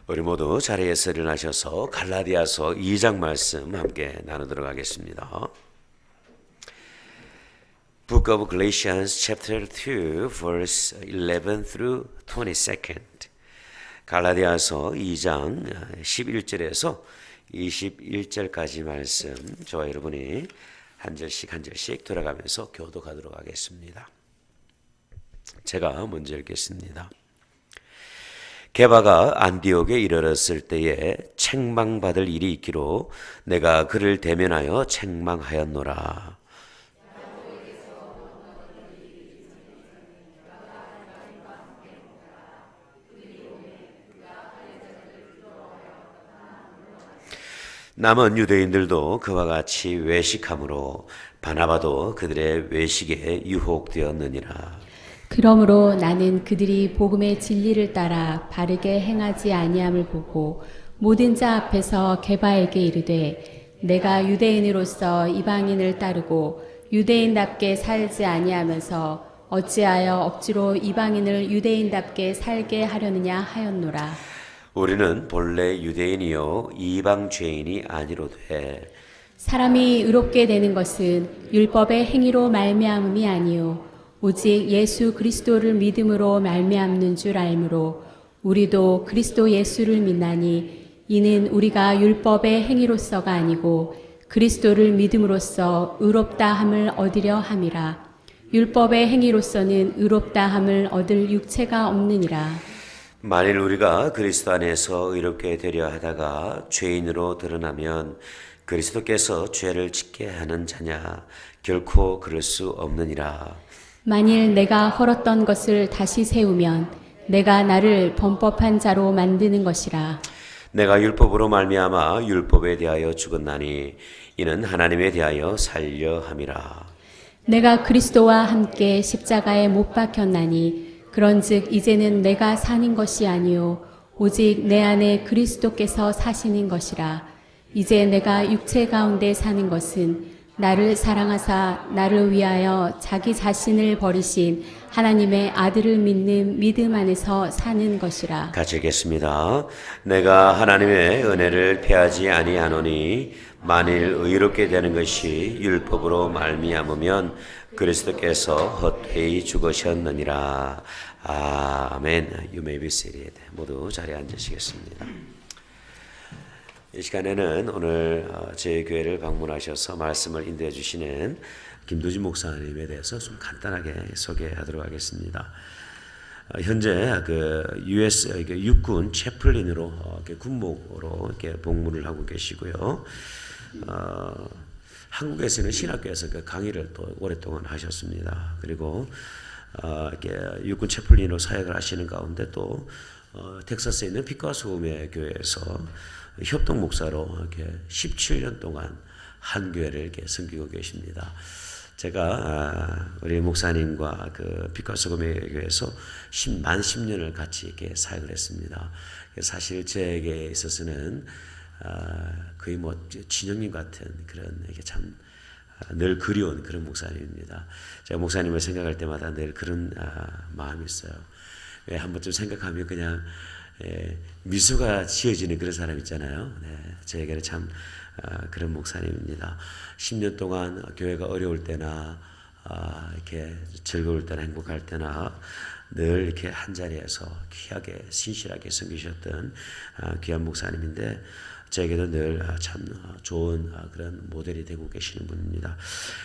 우리 모두 자리에서 일어나셔서 갈라디아서 2장 말씀 함께 나누도록 하겠습니다. Book of Galatians chapter 2 verse 11 through 22. 갈라디아서 2장 11절에서 21절까지 말씀 저와 여러분이 한 절씩 돌아가면서 교독하도록 하겠습니다. 제가 먼저 읽겠습니다. 게바가 안디옥에 이르렀을 때에 책망받을 일이 있기로 내가 그를 대면하여 책망하였노라. 남은 유대인들도 그와 같이 외식함으로 바나바도 그들의 외식에 유혹되었느니라. 그러므로 나는 그들이 복음의 진리를 따라 바르게 행하지 아니함을 보고 모든 자 앞에서 게바에게 이르되 내가 유대인으로서 이방인을 따르고 유대인답게 살지 아니하면서 어찌하여 억지로 이방인을 유대인답게 살게 하려느냐 하였노라. 우리는 본래 유대인이요 이방 죄인이 아니로되 사람이 의롭게 되는 것은 율법의 행위로 말미암음이 아니요 오직 예수 그리스도를 믿음으로 말미암는 줄 알므로 우리도 그리스도 예수를 믿나니 이는 우리가 율법의 행위로서가 아니고 그리스도를 믿음으로써 의롭다 함을 얻으려 함이라. 율법의 행위로서는 의롭다 함을 얻을 육체가 없느니라. 만일 우리가 그리스도 안에서 의롭게 되려 하다가 죄인으로 드러나면 그리스도께서 죄를 짓게 하는 자냐 결코 그럴 수 없느니라. 만일 내가 헐었던 것을 다시 세우면 내가 나를 범법한 자로 만드는 것이라. 내가 율법으로 말미암아 율법에 대하여 죽었나니 이는 하나님에 대하여 살려 함이라. 내가 그리스도와 함께 십자가에 못 박혔나니 그런즉 이제는 내가 사는 것이 아니요 오직 내 안에 그리스도께서 사시는 것이라. 이제 내가 육체 가운데 사는 것은 나를 사랑하사 나를 위하여 자기 자신을 버리신 하나님의 아들을 믿는 믿음 안에서 사는 것이라. 같이 읽겠습니다. 내가 하나님의 은혜를 패하지 아니하노니 만일 의롭게 되는 것이 율법으로 말미암으면 그리스도께서 헛되이 죽으셨느니라. 아멘. You may be seated. 모두 자리에 앉으시겠습니다. 이 시간에는 오늘 제 교회를 방문하셔서 말씀을 인도해 주시는 김도진 목사님에 대해서 좀 간단하게 소개하도록 하겠습니다. 현재 그 US 육군 채플린으로 군목으로 이렇게 복무를 하고 계시고요. 한국에서는 신학교에서 그 강의를 또 오랫동안 하셨습니다. 그리고 이렇게 육군 채플린으로 사역을 하시는 가운데 또 텍사스에 있는 빛과 소금의 교회에서 협동 목사로 이렇게 17년 동안 한 교회를 이렇게 섬기고 계십니다. 제가 우리 목사님과 그 빛과 소금의 교회에서 만 10년을 같이 이렇게 사역을 했습니다. 사실 제게 있어서는 거의 뭐 친형님 같은 그런 이게 참 늘 그리운 그런 목사님입니다. 제가 목사님을 생각할 때마다 늘 그런 마음이 있어요. 왜 한 번쯤 생각하면 그냥 미소가 지어지는 그런 사람 있잖아요. 네, 저에게는 참 그런 목사님입니다. 10년 동안 교회가 어려울 때나 이렇게 즐거울 때나 행복할 때나 늘 이렇게 한 자리에서 귀하게 신실하게 섬기셨던 귀한 목사님인데 저에게도 늘 참 좋은 그런 모델이 되고 계시는 분입니다.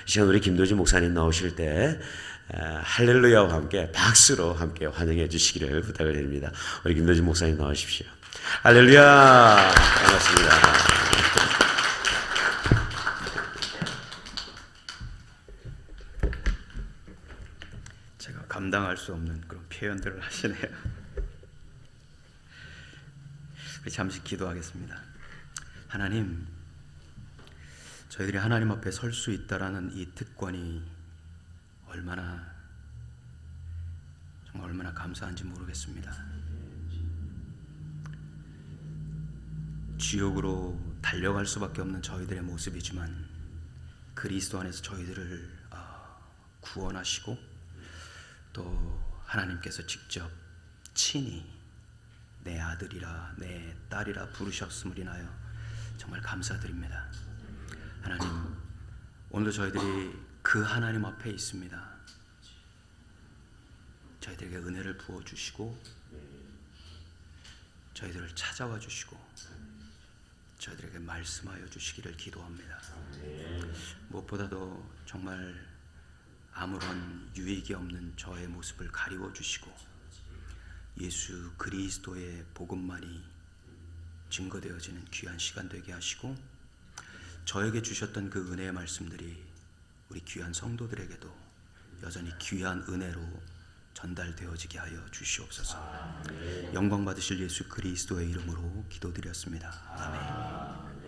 이 시간 우리 김도진 목사님 나오실 때 할렐루야와 함께 박수로 함께 환영해 주시기를 부탁을 드립니다. 우리 김도진 목사님 나오십시오. 할렐루야. 반갑습니다. 제가 감당할 수 없는 그런 표현들을 하시네요. 잠시 기도하겠습니다. 하나님, 저희들이 하나님 앞에 설 수 있다라는 이 특권이 정말 얼마나 감사한지 모르겠습니다. 지옥으로 달려갈 수밖에 없는 저희들의 모습이지만 그리스도 안에서 저희들을 구원하시고 또 하나님께서 직접 친히 내 아들이라 내 딸이라 부르셨음을 인하여 정말 감사드립니다. 하나님, 오늘도 저희들이 그 하나님 앞에 있습니다. 저희들에게 은혜를 부어주시고 저희들을 찾아와 주시고 저희들에게 말씀하여 주시기를 기도합니다. 무엇보다도 정말 아무런 유익이 없는 저의 모습을 가리워 주시고 예수 그리스도의 복음만이 증거되어지는 귀한 시간 되게 하시고 저에게 주셨던 그 은혜의 말씀들이 우리 귀한 성도들에게도 여전히 귀한 은혜로 전달되어지게 하여 주시옵소서. 영광 받으실 예수 그리스도의 이름으로 기도드렸습니다. 아멘.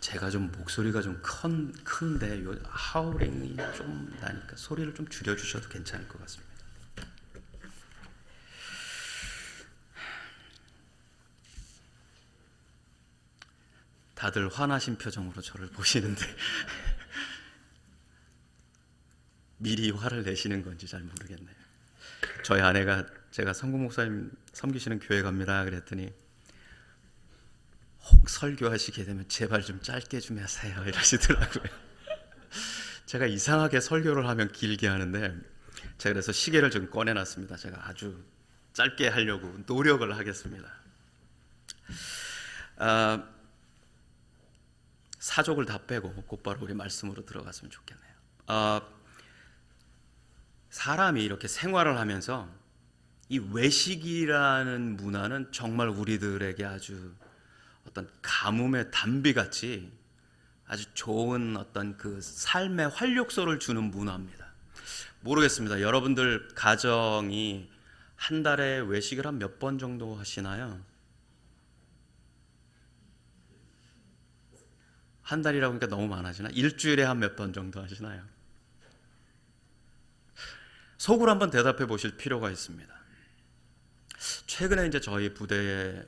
제가 좀 목소리가 좀 큰데 요 하울링이 좀 나니까 소리를 좀 줄여주셔도 괜찮을 것 같습니다. 다들 화나신 표정으로 저를 보시는데 미리 화를 내시는 건지 잘 모르겠네요. 저희 아내가 제가 성구 목사님 섬기시는 교회 갑니다 그랬더니 혹 설교하시게 되면 제발 좀 짧게 좀 하세요 이러시더라고요. 제가 이상하게 설교를 하면 길게 하는데 제가 그래서 시계를 좀 꺼내놨습니다. 제가 아주 짧게 하려고 노력을 하겠습니다. 사족을 다 빼고 곧바로 우리 말씀으로 들어갔으면 좋겠네요. 사람이 이렇게 생활을 하면서 이 외식이라는 문화는 정말 우리들에게 아주 어떤 가뭄의 단비같이 아주 좋은 어떤 그 삶의 활력소를 주는 문화입니다. 모르겠습니다. 여러분들 가정이 한 달에 외식을 한 몇 번 정도 하시나요? 한 달이라고 하니까 너무 많아지나? 일주일에 한 몇 번 정도 하시나요? 속으로 한번 대답해 보실 필요가 있습니다. 최근에 이제 저희 부대에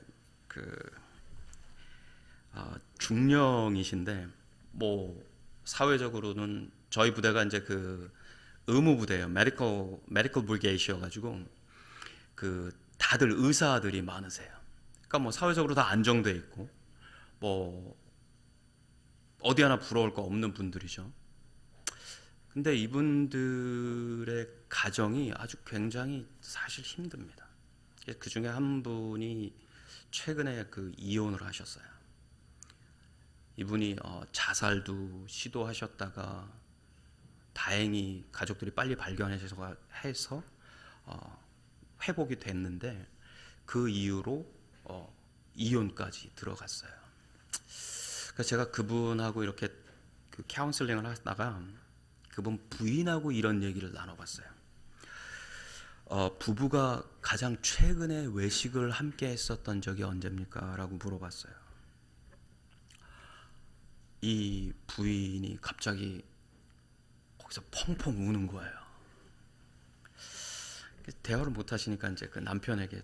중령이신데 뭐 사회적으로는 저희 부대가 이제 그 의무 부대예요. 메디컬 브리게이드여 가지고 그 다들 의사들이 많으세요. 그러니까 뭐 사회적으로 다 안정돼 있고 뭐 어디 하나 부러울 거 없는 분들이죠. 근데 이분들의 가정이 아주 굉장히 사실 힘듭니다. 그 중에 한 분이 최근에 그 이혼을 하셨어요. 이분이 자살도 시도하셨다가 다행히 가족들이 빨리 발견해서 회복이 됐는데 그 이후로 이혼까지 들어갔어요. 그래서 제가 그분하고 이렇게 그 카운슬링을 하다가 그분 부인하고 이런 얘기를 나눠봤어요. 부부가 가장 최근에 외식을 함께 했었던 적이 언제입니까? 라고 물어봤어요. 이 부인이 갑자기 거기서 펑펑 우는 거예요. 대화를 못 하시니까 이제 그 남편에게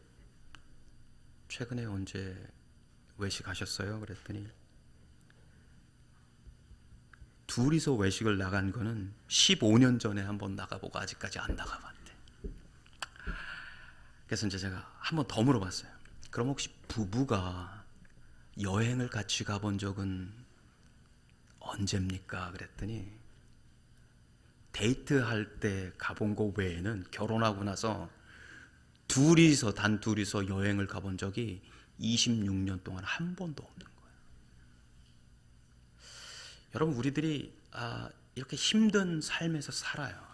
최근에 언제 외식하셨어요? 그랬더니 둘이서 외식을 나간 거는 15년 전에 한번 나가보고 아직까지 안 나가봤대. 그래서 이제 제가 한번 더 물어봤어요. 그럼 혹시 부부가 여행을 같이 가본 적은 언제입니까? 그랬더니 데이트할 때 가본 거 외에는 결혼하고 나서 단 둘이서 여행을 가본 적이 26년 동안 한 번도 없는 거예요. 여러분, 우리들이 이렇게 힘든 삶에서 살아요.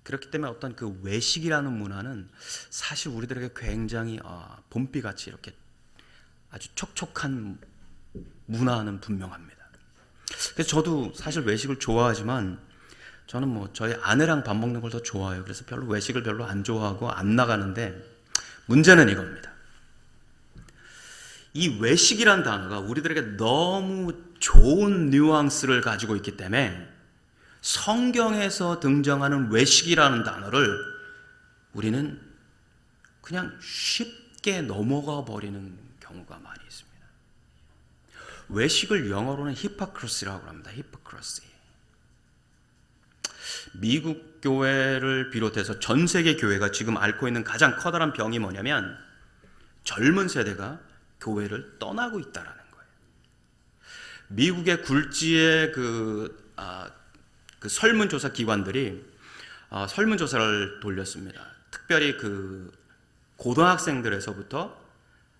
그렇기 때문에 어떤 그 외식이라는 문화는 사실 우리들에게 굉장히 봄비같이 이렇게 아주 촉촉한 문화는 분명합니다. 그래서 저도 사실 외식을 좋아하지만 저는 뭐 저희 아내랑 밥 먹는 걸 더 좋아해요. 그래서 별로 외식을 별로 안 좋아하고 안 나가는데 문제는 이겁니다. 이 외식이란 단어가 우리들에게 너무 좋은 뉘앙스를 가지고 있기 때문에 성경에서 등장하는 외식이라는 단어를 우리는 그냥 쉽게 넘어가 버리는 경우가 많이 있습니다. 외식을 영어로는 히포크리시라고 합니다. 히포크리시. 미국 교회를 비롯해서 전 세계 교회가 지금 앓고 있는 가장 커다란 병이 뭐냐면 젊은 세대가 교회를 떠나고 있다라는 거예요. 미국의 굴지의 그 설문조사 기관들이 설문조사를 돌렸습니다. 특별히 그 고등학생들에서부터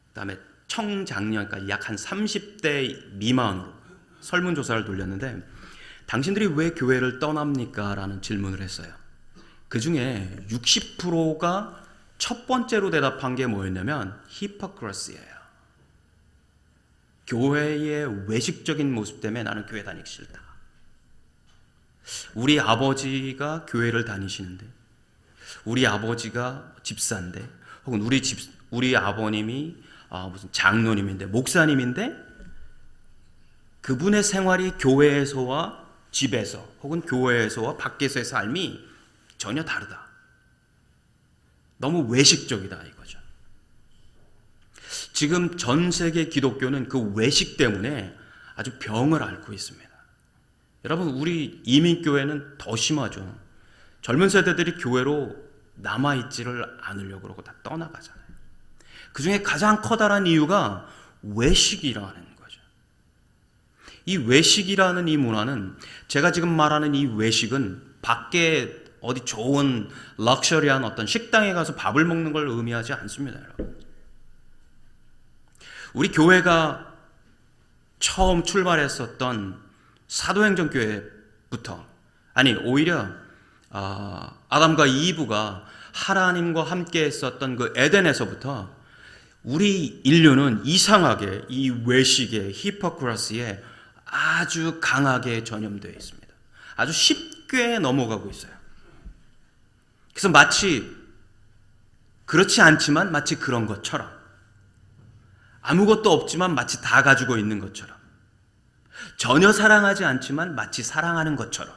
그다음에 청장년, 약 한 30대 미만으로 설문조사를 돌렸는데 당신들이 왜 교회를 떠납니까? 라는 질문을 했어요. 그 중에 60%가 첫 번째로 대답한 게 뭐였냐면 히포크라시예요. 교회의 외식적인 모습 때문에 나는 교회 다니기 싫다. 우리 아버지가 교회를 다니시는데, 우리 아버지가 집사인데, 혹은 우리 아버님이 무슨 장로님인데, 목사님인데, 그분의 생활이 교회에서와 집에서 혹은 교회에서와 밖에서의 삶이 전혀 다르다. 너무 외식적이다 이거죠. 지금 전 세계 기독교는 그 외식 때문에 아주 병을 앓고 있습니다. 여러분, 우리 이민교회는 더 심하죠. 젊은 세대들이 교회로 남아있지를 않으려고 그러고 다 떠나가잖아요. 그 중에 가장 커다란 이유가 외식이라는 거죠. 이 외식이라는 이 문화는, 제가 지금 말하는 이 외식은 밖에 어디 좋은 럭셔리한 어떤 식당에 가서 밥을 먹는 걸 의미하지 않습니다, 여러분. 우리 교회가 처음 출발했었던 사도행전 교회부터, 아니 오히려 아담과 이브가 하나님과 함께 했었던 그 에덴에서부터 우리 인류는 이상하게 이 외식의 히포크라시에 아주 강하게 전염되어 있습니다. 아주 쉽게 넘어가고 있어요. 그래서 마치 그렇지 않지만 마치 그런 것처럼, 아무것도 없지만 마치 다 가지고 있는 것처럼, 전혀 사랑하지 않지만 마치 사랑하는 것처럼,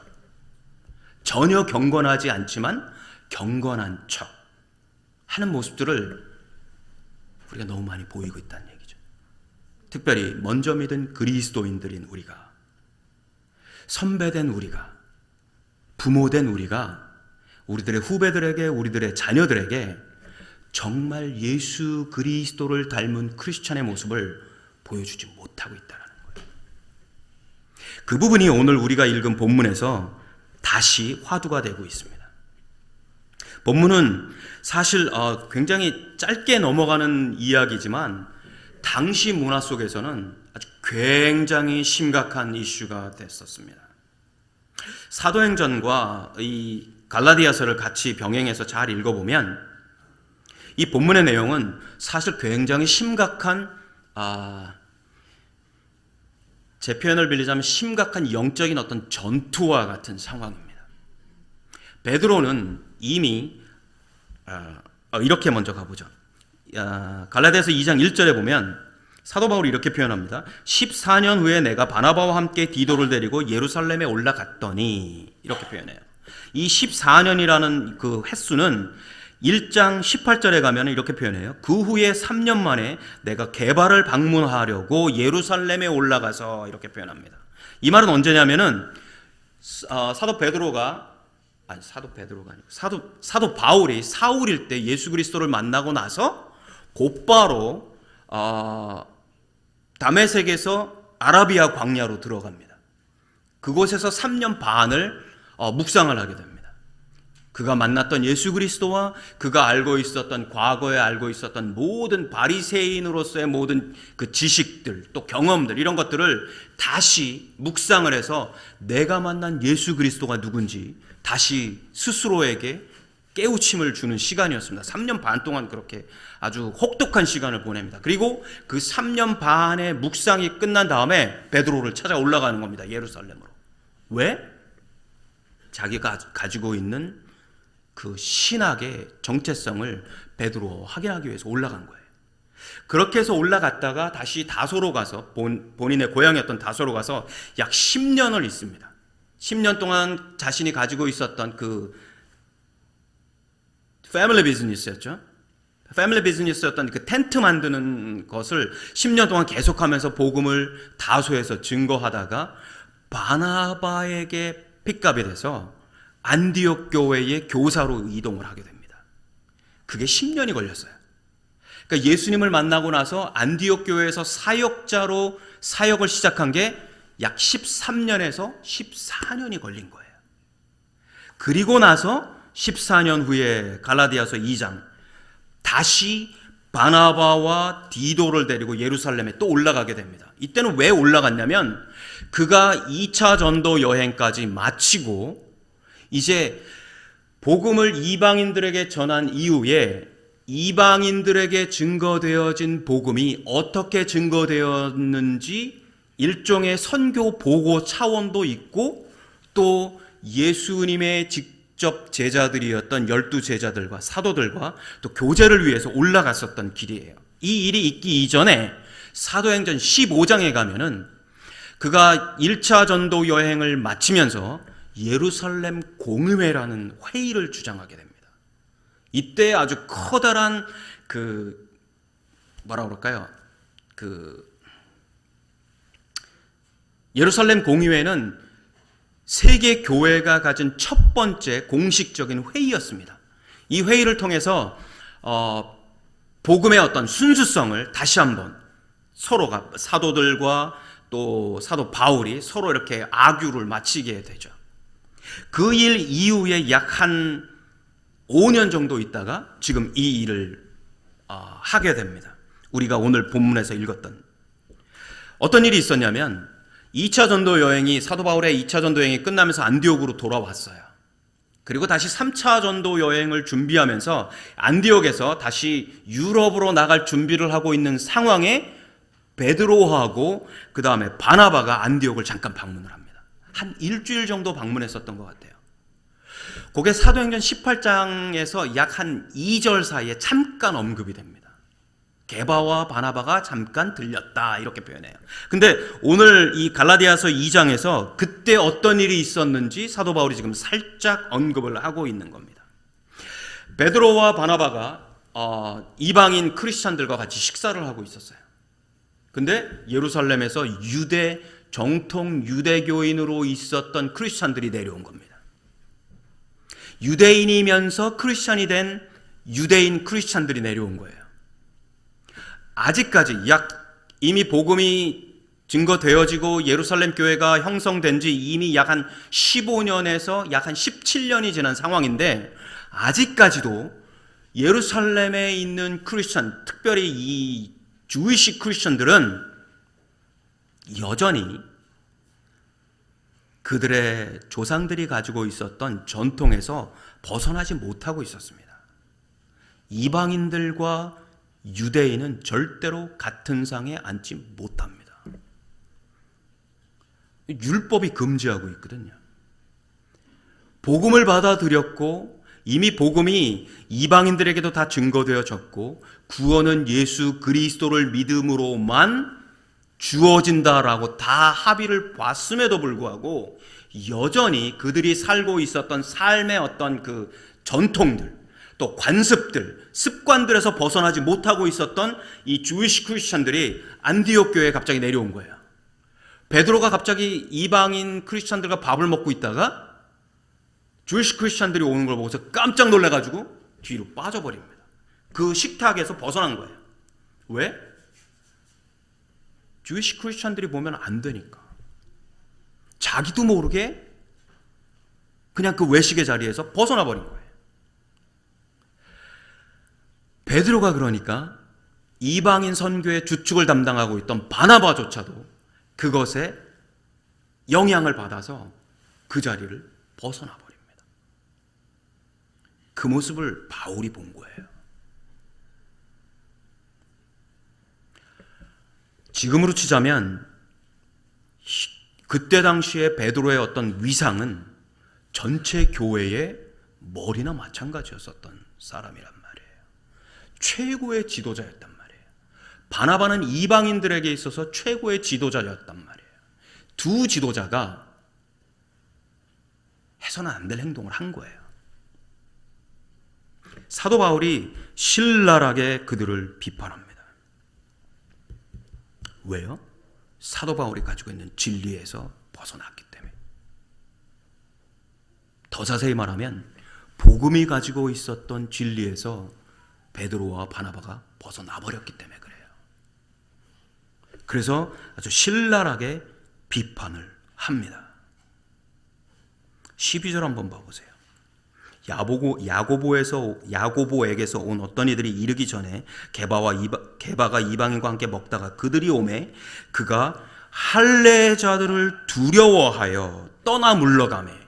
전혀 경건하지 않지만 경건한 척 하는 모습들을 우리가 너무 많이 보이고 있다는 얘기죠. 특별히 먼저 믿은 그리스도인들인 우리가, 선배된 우리가, 부모된 우리가 우리들의 후배들에게, 우리들의 자녀들에게 정말 예수 그리스도를 닮은 크리스찬의 모습을 보여주지 못하고 있다는 거예요. 그 부분이 오늘 우리가 읽은 본문에서 다시 화두가 되고 있습니다. 본문은 사실 굉장히 짧게 넘어가는 이야기지만 당시 문화 속에서는 아주 굉장히 심각한 이슈가 됐었습니다. 사도행전과 이 갈라디아서를 같이 병행해서 잘 읽어보면 이 본문의 내용은 사실 굉장히 심각한, 제 표현을 빌리자면 심각한 영적인 어떤 전투와 같은 상황입니다. 베드로는 이미 이렇게 먼저 가보죠. 갈라디아서 2장 1절에 보면 사도 바울이 이렇게 표현합니다. 14년 후에 내가 바나바와 함께 디도를 데리고 예루살렘에 올라갔더니, 이렇게 표현해요. 이 14년이라는 그 횟수는 1장 18절에 가면 이렇게 표현해요. 그 후에 3년 만에 내가 게바를 방문하려고 예루살렘에 올라가서, 이렇게 표현합니다. 이 말은 언제냐면은 사도 바울이 사울일 때 예수 그리스도를 만나고 나서 곧바로 다메섹에서 아라비아 광야로 들어갑니다. 그곳에서 3년 반을 묵상을 하게 됩니다. 그가 만났던 예수 그리스도와 그가 알고 있었던, 과거에 알고 있었던 모든 바리새인으로서의 모든 그 지식들, 또 경험들, 이런 것들을 다시 묵상을 해서 내가 만난 예수 그리스도가 누군지 다시 스스로에게 깨우침을 주는 시간이었습니다. 3년 반 동안 그렇게 아주 혹독한 시간을 보냅니다. 그리고 그 3년 반의 묵상이 끝난 다음에 베드로를 찾아 올라가는 겁니다. 예루살렘으로. 왜? 자기가 가지고 있는 그 신학의 정체성을 베드로와 확인하기 위해서 올라간 거예요. 그렇게 해서 올라갔다가 다시 다소로 가서, 본인의 고향이었던 다소로 가서 약 10년을 있습니다. 10년 동안 자신이 가지고 있었던 그 패밀리 비즈니스였죠. 패밀리 비즈니스였던 그 텐트 만드는 것을 10년 동안 계속하면서 복음을 다소에서 증거하다가 바나바에게 픽갑이 돼서 안디옥 교회의 교사로 이동을 하게 됩니다. 그게 10년이 걸렸어요. 그러니까 예수님을 만나고 나서 안디옥 교회에서 사역자로 사역을 시작한 게 약 13년에서 14년이 걸린 거예요. 그리고 나서 14년 후에 갈라디아서 2장 다시 바나바와 디도를 데리고 예루살렘에 또 올라가게 됩니다. 이때는 왜 올라갔냐면 그가 2차 전도 여행까지 마치고 이제 복음을 이방인들에게 전한 이후에 이방인들에게 증거되어진 복음이 어떻게 증거되었는지 일종의 선교 보고 차원도 있고 또 예수님의 직접 제자들이었던 12제자들과 사도들과 또 교제를 위해서 올라갔었던 길이에요. 이 일이 있기 이전에 사도행전 15장에 가면은 그가 1차 전도 여행을 마치면서 예루살렘 공의회라는 회의를 주장하게 됩니다. 이때 아주 커다란 뭐라 그럴까요? 예루살렘 공의회는 세계 교회가 가진 첫 번째 공식적인 회의였습니다. 이 회의를 통해서 복음의 어떤 순수성을 다시 한번 서로가 사도들과 또 사도 바울이 서로 이렇게 악유를 마치게 되죠. 그 일 이후에 약 한 5년 정도 있다가 지금 이 일을 하게 됩니다. 우리가 오늘 본문에서 읽었던 어떤 일이 있었냐면 2차 전도 여행이 사도 바울의 2차 전도 여행이 끝나면서 안디옥으로 돌아왔어요. 그리고 다시 3차 전도 여행을 준비하면서 안디옥에서 다시 유럽으로 나갈 준비를 하고 있는 상황에 베드로하고 그 다음에 바나바가 안디옥을 잠깐 방문을 합니다. 한 일주일 정도 방문했었던 것 같아요. 그게 사도행전 18장에서 약 한 2절 사이에 잠깐 언급이 됩니다. 게바와 바나바가 잠깐 들렸다 이렇게 표현해요. 근데 오늘 이 갈라디아서 2장에서 그때 어떤 일이 있었는지 사도 바울이 지금 살짝 언급을 하고 있는 겁니다. 베드로와 바나바가 이방인 크리스찬들과 같이 식사를 하고 있었어요. 근데 예루살렘에서 정통 유대교인으로 있었던 크리스찬들이 내려온 겁니다. 유대인이면서 크리스찬이 된 유대인 크리스찬들이 내려온 거예요. 아직까지 이미 복음이 증거되어지고 예루살렘 교회가 형성된 지 이미 약 한 15년에서 약 한 17년이 지난 상황인데 아직까지도 예루살렘에 있는 크리스찬, 특별히 이 주이시 크리스찬들은 여전히 그들의 조상들이 가지고 있었던 전통에서 벗어나지 못하고 있었습니다. 이방인들과 유대인은 절대로 같은 상에 앉지 못합니다. 율법이 금지하고 있거든요. 복음을 받아들였고 이미 복음이 이방인들에게도 다 증거되어졌고 구원은 예수 그리스도를 믿음으로만 주어진다라고 다 합의를 봤음에도 불구하고 여전히 그들이 살고 있었던 삶의 어떤 그 전통들 또 관습들, 습관들에서 벗어나지 못하고 있었던 이 주이시 크리스찬들이 안디옥 교회에 갑자기 내려온 거예요. 베드로가 갑자기 이방인 크리스찬들과 밥을 먹고 있다가 주이시 크리스찬들이 오는 걸 보고서 깜짝 놀라가지고 뒤로 빠져버립니다. 그 식탁에서 벗어난 거예요. 왜? 주이시 크리스찬들이 보면 안 되니까. 자기도 모르게 그냥 그 외식의 자리에서 벗어나 버린 거예요. 베드로가 그러니까 이방인 선교의 주축을 담당하고 있던 바나바조차도 그것에 영향을 받아서 그 자리를 벗어나 버립니다. 그 모습을 바울이 본 거예요. 지금으로 치자면 그때 당시에 베드로의 어떤 위상은 전체 교회의 머리나 마찬가지였었던 사람이란 말이에요. 최고의 지도자였단 말이에요. 바나바는 이방인들에게 있어서 최고의 지도자였단 말이에요. 두 지도자가 해서는 안 될 행동을 한 거예요. 사도 바울이 신랄하게 그들을 비판합니다. 왜요? 사도 바울이 가지고 있는 진리에서 벗어났기 때문에. 더 자세히 말하면 복음이 가지고 있었던 진리에서 베드로와 바나바가 벗어나 버렸기 때문에 그래요. 그래서 아주 신랄하게 비판을 합니다. 12절 한번 봐보세요. 야고보에게서 온 어떤 이들이 이르기 전에 게바가 이방인과 함께 먹다가 그들이 오매 그가 할례자들을 두려워하여 떠나 물러가매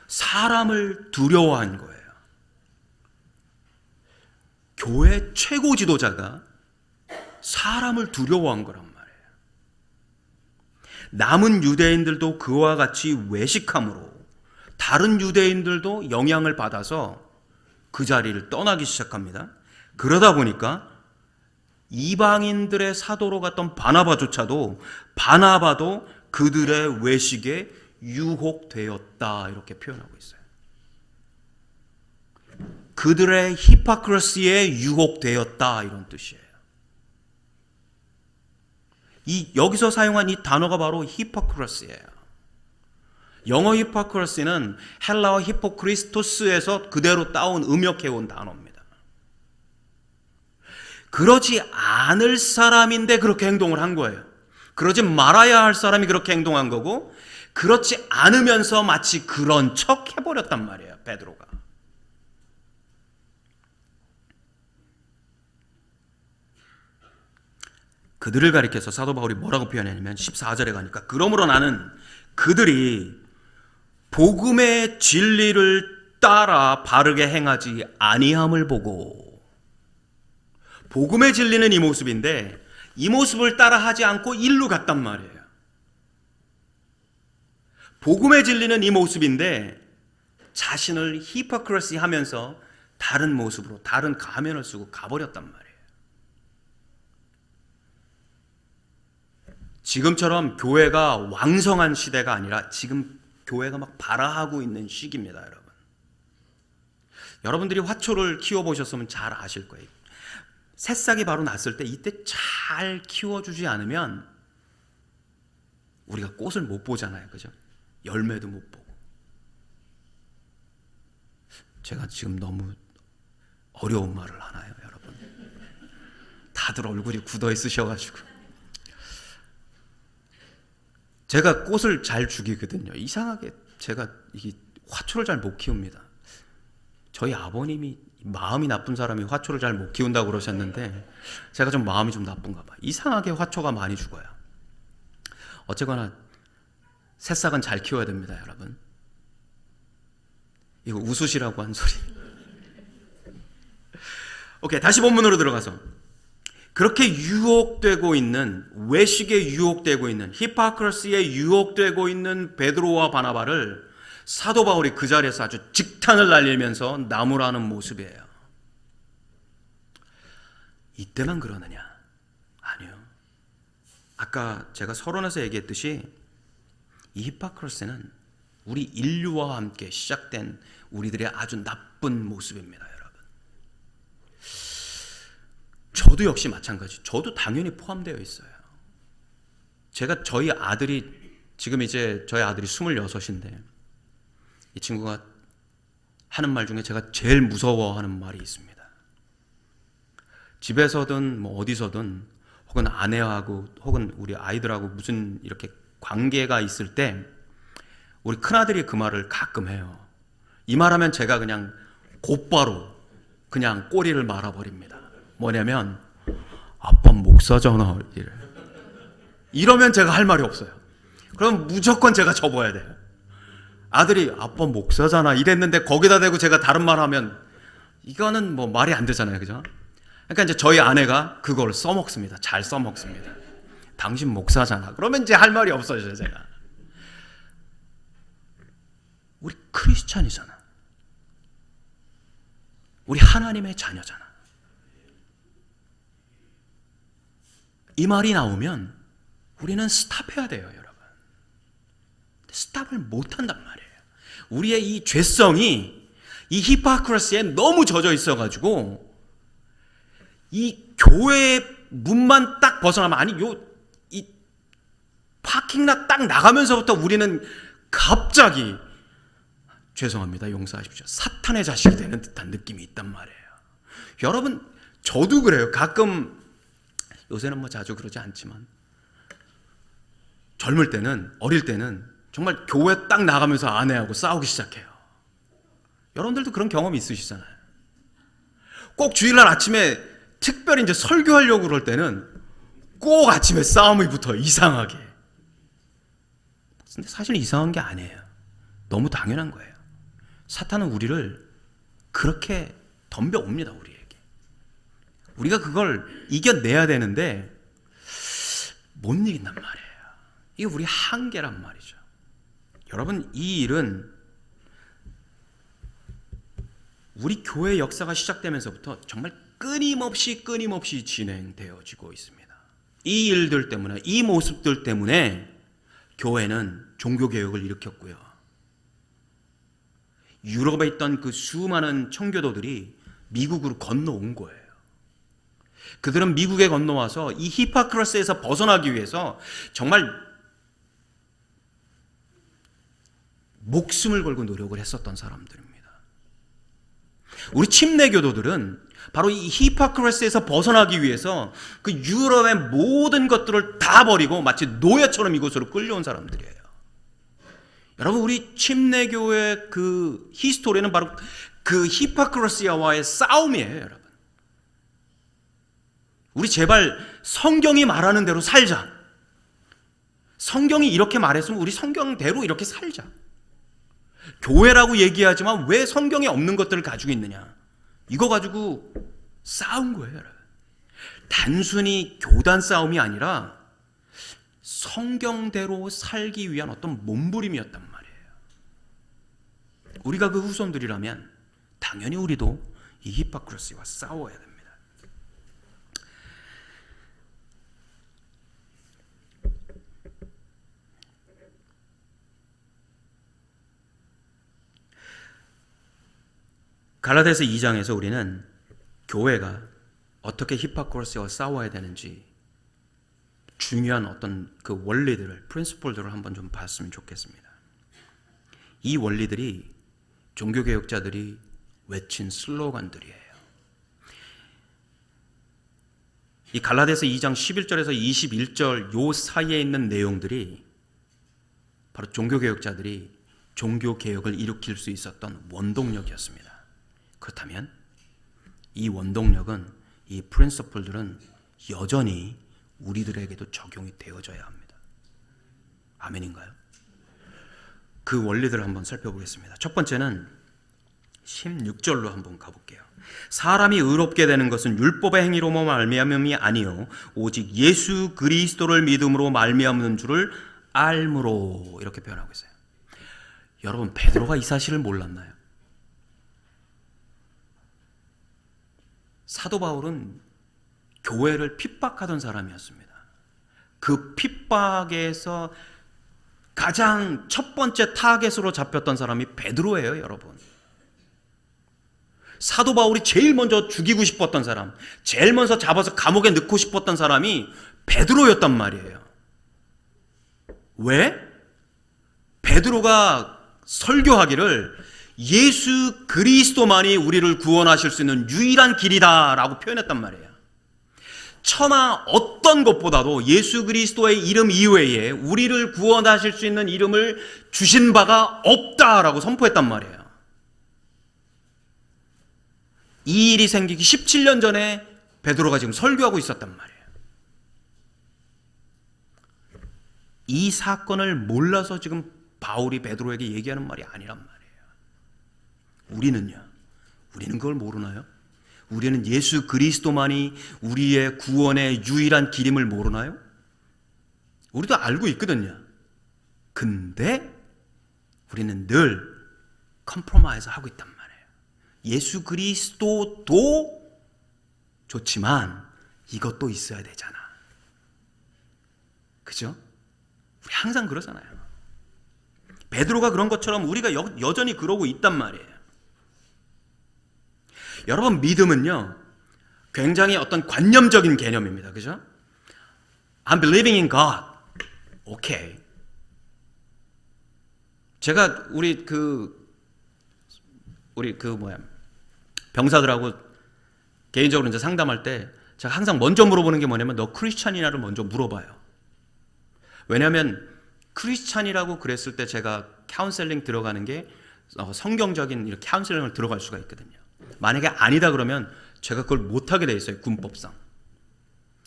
사람을 두려워한 거예요. 교회 최고 지도자가 사람을 두려워한 거란 말이에요. 남은 유대인들도 그와 같이 외식함으로 다른 유대인들도 영향을 받아서 그 자리를 떠나기 시작합니다. 그러다 보니까 이방인들의 사도로 갔던 바나바도 그들의 외식에 유혹되었다 이렇게 표현하고 있어요. 그들의 히포크리시에 유혹되었다 이런 뜻이에요. 여기서 사용한 이 단어가 바로 히포크리시예요. 영어 히포크리시는 헬라어 히포크리스토스에서 그대로 따온 음역해온 단어입니다. 그러지 않을 사람인데 그렇게 행동을 한 거예요. 그러지 말아야 할 사람이 그렇게 행동한 거고 그렇지 않으면서 마치 그런 척 해버렸단 말이에요. 베드로가. 그들을 가리켜서 사도 바울이 뭐라고 표현했냐면 14절에 가니까 그러므로 나는 그들이 복음의 진리를 따라 바르게 행하지 아니함을 보고 복음의 진리는 이 모습인데 이 모습을 따라 하지 않고 일로 갔단 말이에요. 복음의 진리는 이 모습인데 자신을 히포크리시 하면서 다른 모습으로 다른 가면을 쓰고 가버렸단 말이에요. 지금처럼 교회가 왕성한 시대가 아니라 지금 교회가 막 발아하고 있는 시기입니다, 여러분. 여러분들이 화초를 키워보셨으면 잘 아실 거예요. 새싹이 바로 났을 때 이때 잘 키워주지 않으면 우리가 꽃을 못 보잖아요, 그죠? 열매도 못 보고. 제가 지금 너무 어려운 말을 하나요, 여러분? 다들 얼굴이 굳어 있으셔가지고. 제가 꽃을 잘 죽이거든요. 이상하게 제가 이 화초를 잘 못 키웁니다. 저희 아버님이 마음이 나쁜 사람이 화초를 잘 못 키운다고 그러셨는데 제가 좀 마음이 좀 나쁜가 봐. 이상하게 화초가 많이 죽어요. 어쨌거나 새싹은 잘 키워야 됩니다, 여러분. 이거 웃으시라고 한 소리. 오케이, 다시 본문으로 들어가서 그렇게 유혹되고 있는 외식에 유혹되고 있는 히포크리시에 유혹되고 있는 베드로와 바나바를 사도 바울이 그 자리에서 아주 직탄을 날리면서 나무라는 모습이에요. 이때만 그러느냐? 아니요. 아까 제가 서론에서 얘기했듯이 이 히포크리시는 우리 인류와 함께 시작된 우리들의 아주 나쁜 모습입니다, 여러분. 저도 역시 마찬가지. 저도 당연히 포함되어 있어요. 제가 저희 아들이 지금 이제 저희 아들이 26인데 이 친구가 하는 말 중에 제가 제일 무서워하는 말이 있습니다. 집에서든 뭐 어디서든 혹은 아내하고 혹은 우리 아이들하고 무슨 이렇게 관계가 있을 때 우리 큰아들이 그 말을 가끔 해요. 이 말하면 제가 그냥 곧바로 그냥 꼬리를 말아버립니다. 뭐냐면 아빠 목사잖아. 이러면 제가 할 말이 없어요. 그럼 무조건 제가 접어야 돼요. 아들이 아빠 목사잖아 이랬는데 거기다 대고 제가 다른 말 하면 이거는 뭐 말이 안 되잖아요, 그죠? 그러니까 이제 저희 아내가 그걸 써먹습니다. 잘 써먹습니다. 당신 목사잖아. 그러면 이제 할 말이 없어져요, 제가. 우리 크리스찬이잖아. 우리 하나님의 자녀잖아. 이 말이 나오면 우리는 스탑해야 돼요, 여러분. 스탑을 못한단 말이에요. 우리의 이 죄성이 이 히포크리시에 너무 젖어 있어가지고 이 교회 문만 딱 벗어나면 아니 이 파킹lot 딱 나가면서부터 우리는 갑자기 죄송합니다. 용서하십시오. 사탄의 자식이 되는 듯한 느낌이 있단 말이에요. 여러분, 저도 그래요. 가끔, 요새는 뭐 자주 그러지 않지만, 젊을 때는, 어릴 때는 정말 교회 딱 나가면서 아내하고 싸우기 시작해요. 여러분들도 그런 경험이 있으시잖아요. 꼭 주일날 아침에 특별히 이제 설교하려고 그럴 때는 꼭 아침에 싸움이 붙어요. 이상하게. 근데 사실 이상한 게 아니에요. 너무 당연한 거예요. 사탄은 우리를 그렇게 덤벼옵니다. 우리에게. 우리가 그걸 이겨내야 되는데 못 이긴단 말이에요. 이게 우리 한계란 말이죠. 여러분, 이 일은 우리 교회 역사가 시작되면서부터 정말 끊임없이 진행되어지고 있습니다. 이 일들 때문에, 이 모습들 때문에 교회는 종교개혁을 일으켰고요. 유럽에 있던 그 수많은 청교도들이 미국으로 건너온 거예요. 그들은 미국에 건너와서 이 히포크라시에서 벗어나기 위해서 정말 목숨을 걸고 노력을 했었던 사람들입니다. 우리 침례교도들은 바로 이 히포크라시에서 벗어나기 위해서 그 유럽의 모든 것들을 다 버리고 마치 노예처럼 이곳으로 끌려온 사람들이에요. 여러분, 우리 침례교의 그 히스토리는 바로 그 히포크라시아와의 싸움이에요, 여러분. 우리 제발 성경이 말하는 대로 살자. 성경이 이렇게 말했으면 우리 성경대로 이렇게 살자. 교회라고 얘기하지만 왜 성경에 없는 것들을 가지고 있느냐? 이거 가지고 싸운 거예요, 여러분. 단순히 교단 싸움이 아니라 성경대로 살기 위한 어떤 몸부림이었단 말이에요. 우리가 그 후손들이라면 당연히 우리도 이 히포크라시와 싸워야 됩니다. 갈라디아서 2장에서 우리는 교회가 어떻게 히포크라시와 싸워야 되는지 중요한 어떤 그 원리들을, 프린시플들을 한번 좀 봤으면 좋겠습니다. 이 원리들이 종교개혁자들이 외친 슬로건들이에요. 이 갈라디아서 2장 11절에서 21절 요 사이에 있는 내용들이 바로 종교개혁자들이 종교개혁을 일으킬 수 있었던 원동력이었습니다. 그렇다면 이 원동력은, 이 프린시플들은 여전히 우리들에게도 적용이 되어져야 합니다. 아멘인가요? 그 원리들을 한번 살펴보겠습니다. 첫 번째는 16절로 한번 가볼게요. 사람이 의롭게 되는 것은 율법의 행위로 말미암음이 아니요 오직 예수 그리스도를 믿음으로 말미암는 줄을 알므로, 이렇게 표현하고 있어요. 여러분, 베드로가 이 사실을 몰랐나요? 사도 바울은 교회를 핍박하던 사람이었습니다. 그 핍박에서 가장 첫 번째 타겟으로 잡혔던 사람이 베드로예요, 여러분. 사도 바울이 제일 먼저 죽이고 싶었던 사람, 제일 먼저 잡아서 감옥에 넣고 싶었던 사람이 베드로였단 말이에요. 왜? 베드로가 설교하기를 예수 그리스도만이 우리를 구원하실 수 있는 유일한 길이다라고 표현했단 말이에요. 천하 어떤 것보다도 예수 그리스도의 이름 이외에 우리를 구원하실 수 있는 이름을 주신 바가 없다라고 선포했단 말이에요. 이 일이 생기기 17년 전에 베드로가 지금 설교하고 있었단 말이에요. 이 사건을 몰라서 지금 바울이 베드로에게 얘기하는 말이 아니란 말이에요. 우리는요? 우리는 그걸 모르나요? 우리는 예수 그리스도만이 우리의 구원의 유일한 길임을 모르나요? 우리도 알고 있거든요. 근데 우리는 늘 컴프로마이즈 하고 있단 말이에요. 예수 그리스도도 좋지만 이것도 있어야 되잖아. 그죠? 우리 항상 그러잖아요. 베드로가 그런 것처럼 우리가 여전히 그러고 있단 말이에요. 여러분, 믿음은요 굉장히 어떤 관념적인 개념입니다. 그죠? I'm believing in God. 오케이. 제가 우리 그 우리 병사들하고 개인적으로 이제 상담할 때 제가 항상 먼저 물어보는 게 뭐냐면 너 크리스찬이냐를 먼저 물어봐요. 왜냐하면 크리스찬이라고 그랬을 때 제가 카운셀링 들어가는 게 성경적인 이렇게 카운셀링을 들어갈 수가 있거든요. 만약에 아니다 그러면 제가 그걸 못하게 돼 있어요, 군법상.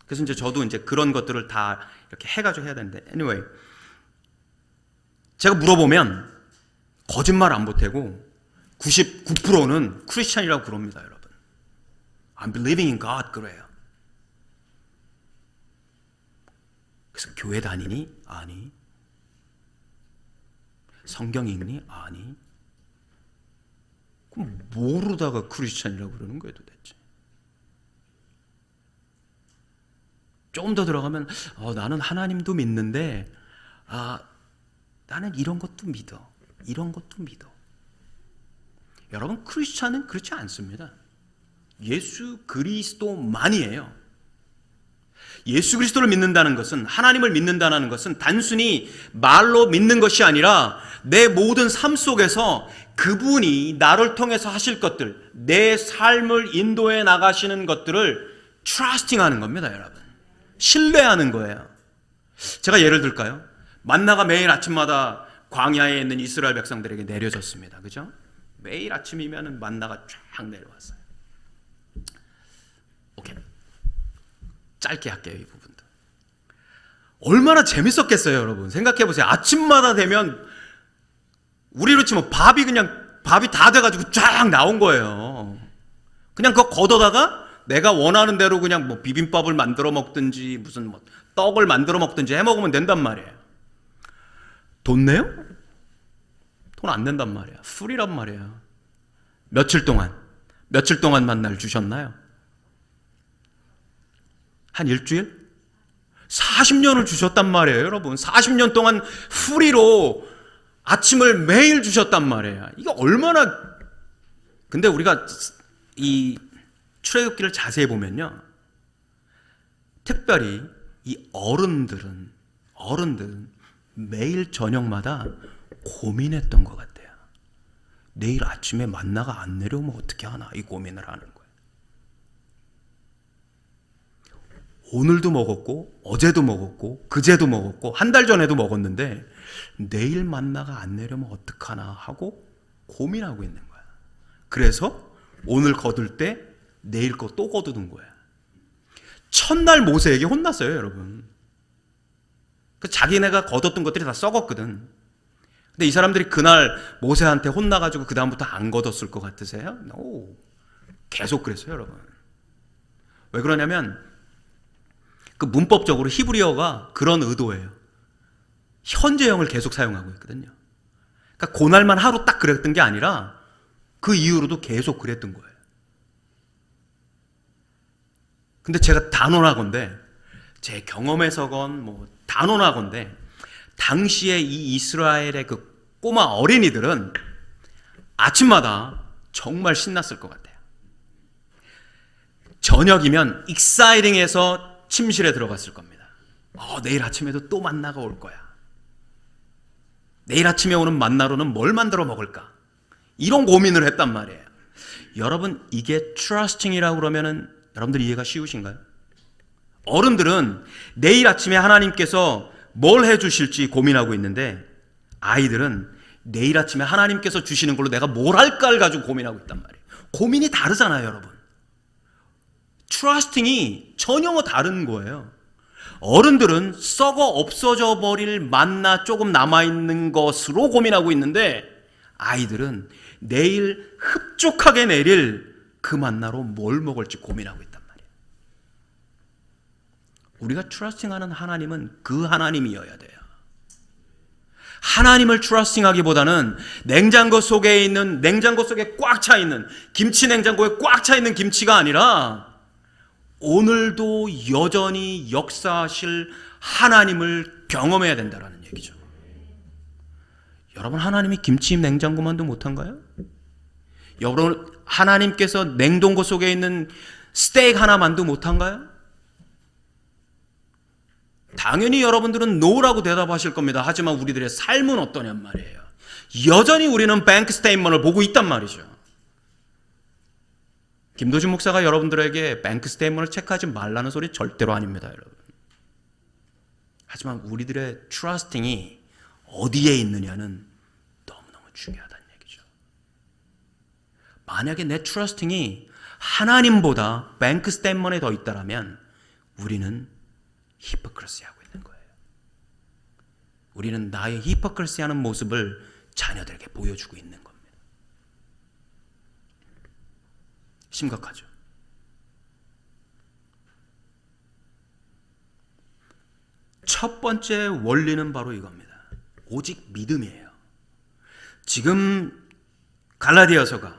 그래서 이제 저도 이제 그런 것들을 다 이렇게 해가지고 해야 되는데, anyway, 제가 물어보면 거짓말 안 보태고 99%는 크리스찬이라고 그럽니다, 여러분. I'm believing in God 그래요. 그래서 교회 다니니? 아니. 성경 읽니? 아니. 그럼 모르다가 크리스찬이라고 그러는 거예요, 도대체. 조금 더 들어가면 나는 하나님도 믿는데 나는 이런 것도 믿어. 이런 것도 믿어. 여러분, 크리스찬은 그렇지 않습니다. 예수 그리스도만이에요. 예수 그리스도를 믿는다는 것은, 하나님을 믿는다는 것은 단순히 말로 믿는 것이 아니라 내 모든 삶 속에서 그분이 나를 통해서 하실 것들, 내 삶을 인도해 나가시는 것들을 트러스팅하는 겁니다, 여러분. 신뢰하는 거예요. 제가 예를 들까요? 만나가 매일 아침마다 광야에 있는 이스라엘 백성들에게 내려졌습니다. 그죠? 매일 아침이면 만나가 쫙 내려왔어요. 오케이. 짧게 할게요, 이 부분도. 얼마나 재밌었겠어요, 여러분. 생각해보세요. 아침마다 되면 우리로 치면 밥이 다 돼가지고 쫙 나온 거예요. 그냥 그거 걷어다가 내가 원하는 대로 그냥 비빔밥을 만들어 먹든지 무슨 떡을 만들어 먹든지 해 먹으면 된단 말이에요. 돈 내요? 돈 안 낸단 말이야. 풀이란 말이야. 며칠 동안 만날 주셨나요? 한 일주일? 40년을 주셨단 말이에요, 여러분. 40년 동안 프리로 아침을 매일 주셨단 말이에요. 이게 얼마나. 근데 우리가 이 출애굽기를 자세히 보면요, 특별히 이 어른들은 매일 저녁마다 고민했던 것 같아요. 내일 아침에 만나가 안 내려오면 어떻게 하나, 이 고민을 하는 거예요. 오늘도 먹었고 어제도 먹었고 그제도 먹었고 한 달 전에도 먹었는데 내일 만나가 안 내려오면 어떡하나 하고 고민하고 있는 거야. 그래서 오늘 거둘 때 내일 거 또 거두는 거야. 첫날 모세에게 혼났어요, 여러분. 자기네가 거뒀던 것들이 다 썩었거든. 근데 이 사람들이 그날 모세한테 혼나가지고 그 다음부터 안 거뒀을 것 같으세요? No. 계속 그랬어요, 여러분. 왜 그러냐면 그 문법적으로 히브리어가 그런 의도예요. 현재형을 계속 사용하고 있거든요. 그러니까 그날만 하루 딱 그랬던 게 아니라 그 이후로도 계속 그랬던 거예요. 근데 제가 단언하건대, 제 경험에서건 단언하건대, 당시에 이 이스라엘의 그 꼬마 어린이들은 아침마다 정말 신났을 것 같아요. 저녁이면 익사이팅해서 침실에 들어갔을 겁니다. 내일 아침에도 또 만나가 올 거야. 내일 아침에 오는 만나로는 뭘 만들어 먹을까? 이런 고민을 했단 말이에요. 여러분, 이게 트러스팅이라고 그러면은 여러분들 이해가 쉬우신가요? 어른들은 내일 아침에 하나님께서 뭘 해주실지 고민하고 있는데, 아이들은 내일 아침에 하나님께서 주시는 걸로 내가 뭘 할까를 가지고 고민하고 있단 말이에요. 고민이 다르잖아요, 여러분. 트러스팅이 전혀 다른 거예요. 어른들은 썩어 없어져 버릴 만나 조금 남아있는 것으로 고민하고 있는데, 아이들은 내일 흡족하게 내릴 그 만나로 뭘 먹을지 고민하고 있단 말이에요. 우리가 트러스팅하는 하나님은 그 하나님이어야 돼요. 하나님을 트러스팅하기보다는 냉장고 속에 꽉 차 있는 김치, 냉장고에 꽉 차 있는 김치가 아니라 오늘도 여전히 역사하실 하나님을 경험해야 된다는 얘기죠. 여러분, 하나님이 김치 냉장고만도 못한가요? 여러분, 하나님께서 냉동고 속에 있는 스테이크 하나만도 못한가요? 당연히 여러분들은 노라고 대답하실 겁니다. 하지만 우리들의 삶은 어떠냔 말이에요. 여전히 우리는 뱅크 스테이트먼트를 보고 있단 말이죠. 김도준 목사가 여러분들에게 뱅크 스테이트먼트를 체크하지 말라는 소리 절대로 아닙니다, 여러분. 하지만 우리들의 트러스팅이 어디에 있느냐는 너무너무 중요하다는 얘기죠. 만약에 내 트러스팅이 하나님보다 뱅크 스테이트먼트에 더 있다라면 우리는 히포크리시하고 있는 거예요. 우리는 나의 히포크리시하는 모습을 자녀들에게 보여주고 있는 겁니다. 심각하죠. 첫 번째 원리는 바로 이겁니다. 오직 믿음이에요. 지금 갈라디아서가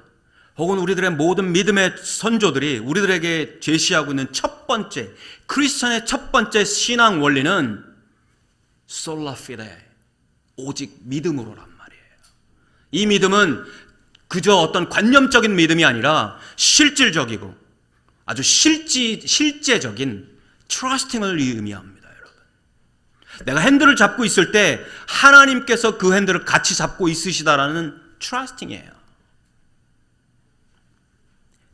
혹은 우리들의 모든 믿음의 선조들이 우리들에게 제시하고 있는 첫 번째, 크리스천의 첫 번째 신앙 원리는 솔라 피데, 오직 믿음으로란 말이에요. 이 믿음은 그저 어떤 관념적인 믿음이 아니라 실질적이고 아주 실제적인 트러스팅을 의미합니다, 여러분. 내가 핸들을 잡고 있을 때 하나님께서 그 핸들을 같이 잡고 있으시다라는 트러스팅이에요.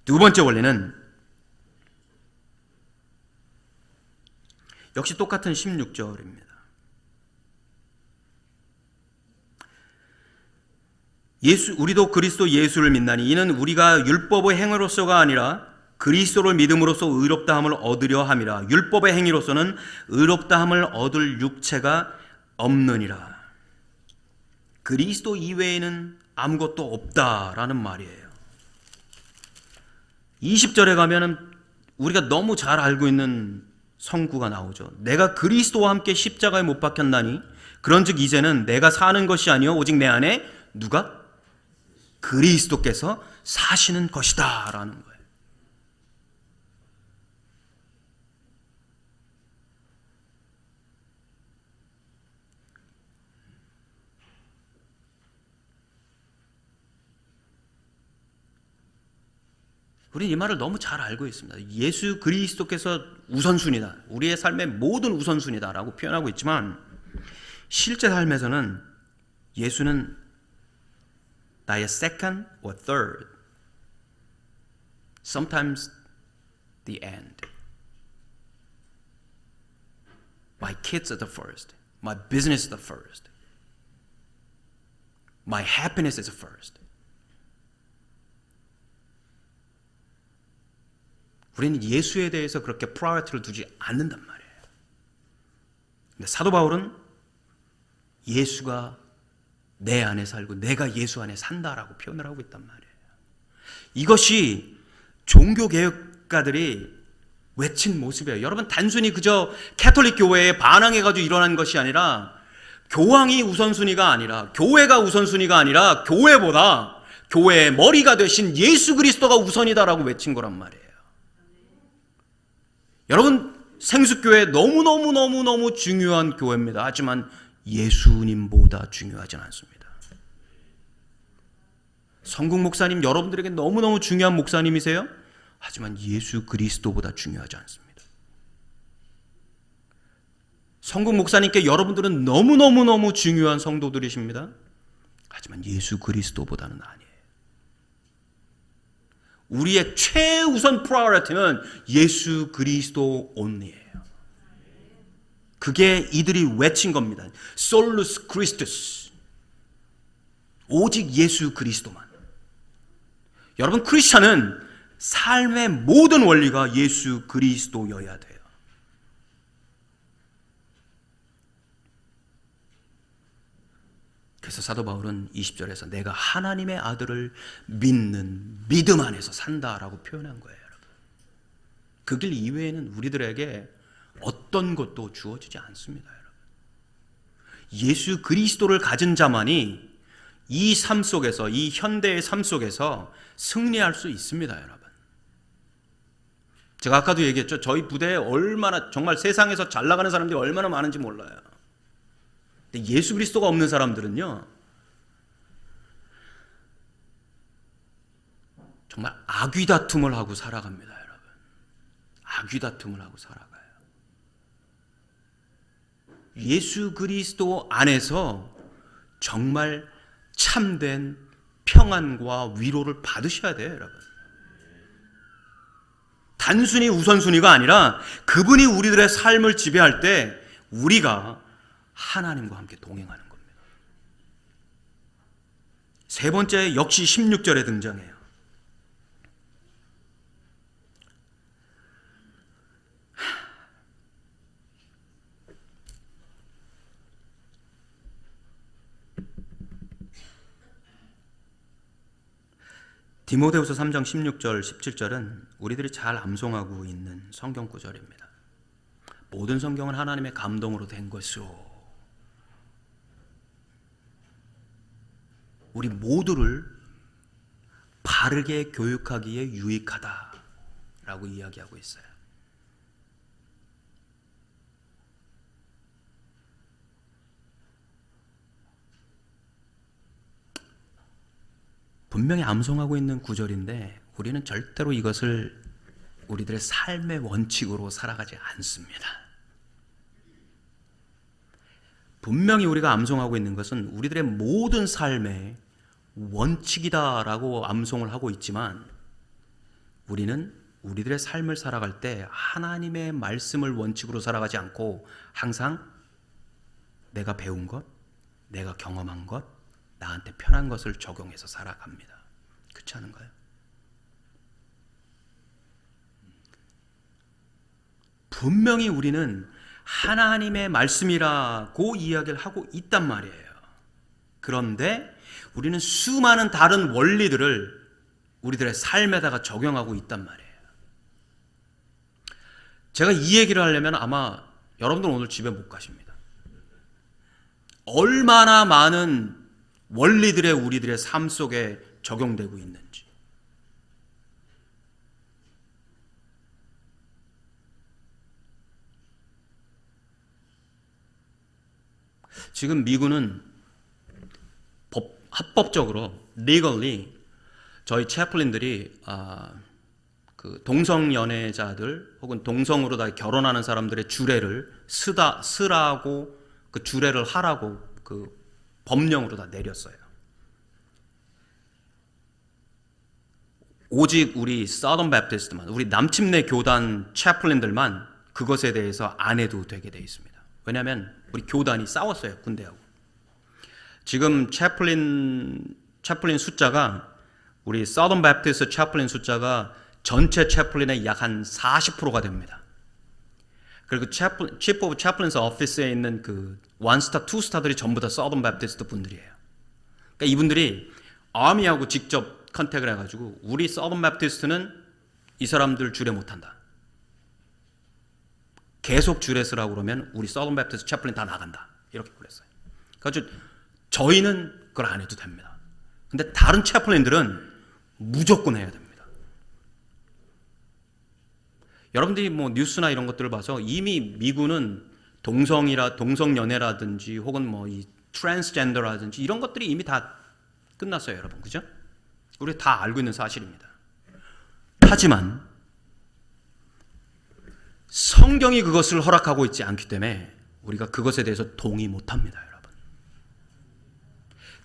두 번째 원리는 역시 똑같은 16절입니다. 우리도 그리스도 예수를 믿나니 이는 우리가 율법의 행위로서가 아니라 그리스도를 믿음으로써 의롭다함을 얻으려 함이라. 율법의 행위로서는 의롭다함을 얻을 육체가 없느니라. 그리스도 이외에는 아무것도 없다라는 말이에요. 20절에 가면은 우리가 너무 잘 알고 있는 성구가 나오죠. 내가 그리스도와 함께 십자가에 못 박혔나니 그런즉 이제는 내가 사는 것이 아니요 오직 내 안에 누가? 그리스도께서 사시는 것이다 라는 거예요. 우리는 이 말을 너무 잘 알고 있습니다. 예수 그리스도께서 우선순위다. 우리의 삶의 모든 우선순위다라고 표현하고 있지만 실제 삶에서는 예수는 나의 second or third, sometimes the end. My kids are the first. My business is the first. My happiness is the first. 우리는 예수에 대해서 그렇게 프라이어티를 두지 않는단 말이에요. 근데 사도 바울은 예수가 내 안에 살고 내가 예수 안에 산다라고 표현을 하고 있단 말이에요. 이것이 종교개혁가들이 외친 모습이에요. 여러분 단순히 그저 캐톨릭 교회에 반항해가지고 일어난 것이 아니라 교황이 우선순위가 아니라 교회가 우선순위가 아니라 교회보다 교회의 머리가 되신 예수 그리스도가 우선이다라고 외친 거란 말이에요. 여러분 생수교회 너무너무 중요한 교회입니다. 하지만 예수님보다 중요하진 않습니다. 성국 목사님 여러분들에게 너무너무 중요한 목사님이세요. 하지만 예수 그리스도보다 중요하지 않습니다. 성국 목사님께 여러분들은 너무너무 중요한 성도들이십니다. 하지만 예수 그리스도보다는 아니에요. 우리의 최우선 프라이어티는 예수 그리스도 온리예요. 그게 이들이 외친 겁니다. 솔루스 크리스투스. 오직 예수 그리스도만. 여러분 크리스찬은 삶의 모든 원리가 예수 그리스도여야 돼요. 그래서 사도 바울은 20절에서 내가 하나님의 아들을 믿는 믿음 안에서 산다라고 표현한 거예요, 여러분. 그 길 이외에는 우리들에게 어떤 것도 주어지지 않습니다, 여러분. 예수 그리스도를 가진 자만이 이 삶 속에서, 이 현대의 삶 속에서 승리할 수 있습니다, 여러분. 제가 아까도 얘기했죠. 저희 부대에 얼마나 정말 세상에서 잘 나가는 사람들이 얼마나 많은지 몰라요. 근데 예수 그리스도가 없는 사람들은요, 정말 악귀다툼을 하고 살아갑니다, 여러분. 악귀다툼을 하고 살아가요. 예수 그리스도 안에서 정말 참된 평안과 위로를 받으셔야 돼요, 여러분. 단순히 우선순위가 아니라 그분이 우리들의 삶을 지배할 때 우리가 하나님과 함께 동행하는 겁니다. 세 번째 역시 16절에 등장해요. 디모데후서 3장 16절 17절은 우리들이 잘 암송하고 있는 성경 구절입니다. 모든 성경은 하나님의 감동으로 된 것이요 우리 모두를 바르게 교육하기에 유익하다라고 이야기하고 있어요. 분명히 암송하고 있는 구절인데 우리는 절대로 이것을 우리들의 삶의 원칙으로 살아가지 않습니다. 분명히 우리가 암송하고 있는 것은 우리들의 모든 삶의 원칙이다라고 암송을 하고 있지만 우리는 우리들의 삶을 살아갈 때 하나님의 말씀을 원칙으로 살아가지 않고 항상 내가 배운 것, 내가 경험한 것, 나한테 편한 것을 적용해서 살아갑니다. 그렇지 않은가요? 분명히 우리는 하나님의 말씀이라고 이야기를 하고 있단 말이에요. 그런데 우리는 수많은 다른 원리들을 우리들의 삶에다가 적용하고 있단 말이에요. 제가 이 얘기를 하려면 아마 여러분들 오늘 집에 못 가십니다. 얼마나 많은 원리들의 우리들의 삶 속에 적용되고 있는지. 지금 미국은 합법적으로 legally 저희 채플린들이 그 동성 연애자들 혹은 동성으로 다 결혼하는 사람들의 주례를 쓰라고 그 주례를 하라고 그 법령으로 다 내렸어요. 오직 우리 서던 베프티스트만, 우리 남침내 교단 채플린들만 그것에 대해서 안 해도 되게 돼 있습니다. 왜냐하면 우리 교단이 싸웠어요, 군대하고. 지금 채플린 숫자가 우리 서던 베프티스트 채플린 숫자가 전체 채플린의 약 한 40%가 됩니다. 그리고 Chief of Chaplains Office에 있는 그 1스타, 2스타들이 전부 다 서던 베프티스트 분들이에요. 그러니까 이분들이 아미하고 직접 컨택을 해가지고 우리 서던 베프티스트는 이 사람들 주례 못한다. 계속 주례 쓰라고 그러면 우리 서던 베프티스트 채플린 다 나간다. 이렇게 그랬어요. 그래서 저희는 그걸 안 해도 됩니다. 근데 다른 채플린들은 무조건 해야 됩니다. 여러분들이 뭐 뉴스나 이런 것들을 봐서 이미 미국은 동성연애라든지 혹은 뭐 이 트랜스젠더라든지 이런 것들이 이미 다 끝났어요, 여러분. 그죠? 우리 다 알고 있는 사실입니다. 하지만 성경이 그것을 허락하고 있지 않기 때문에 우리가 그것에 대해서 동의 못 합니다, 여러분.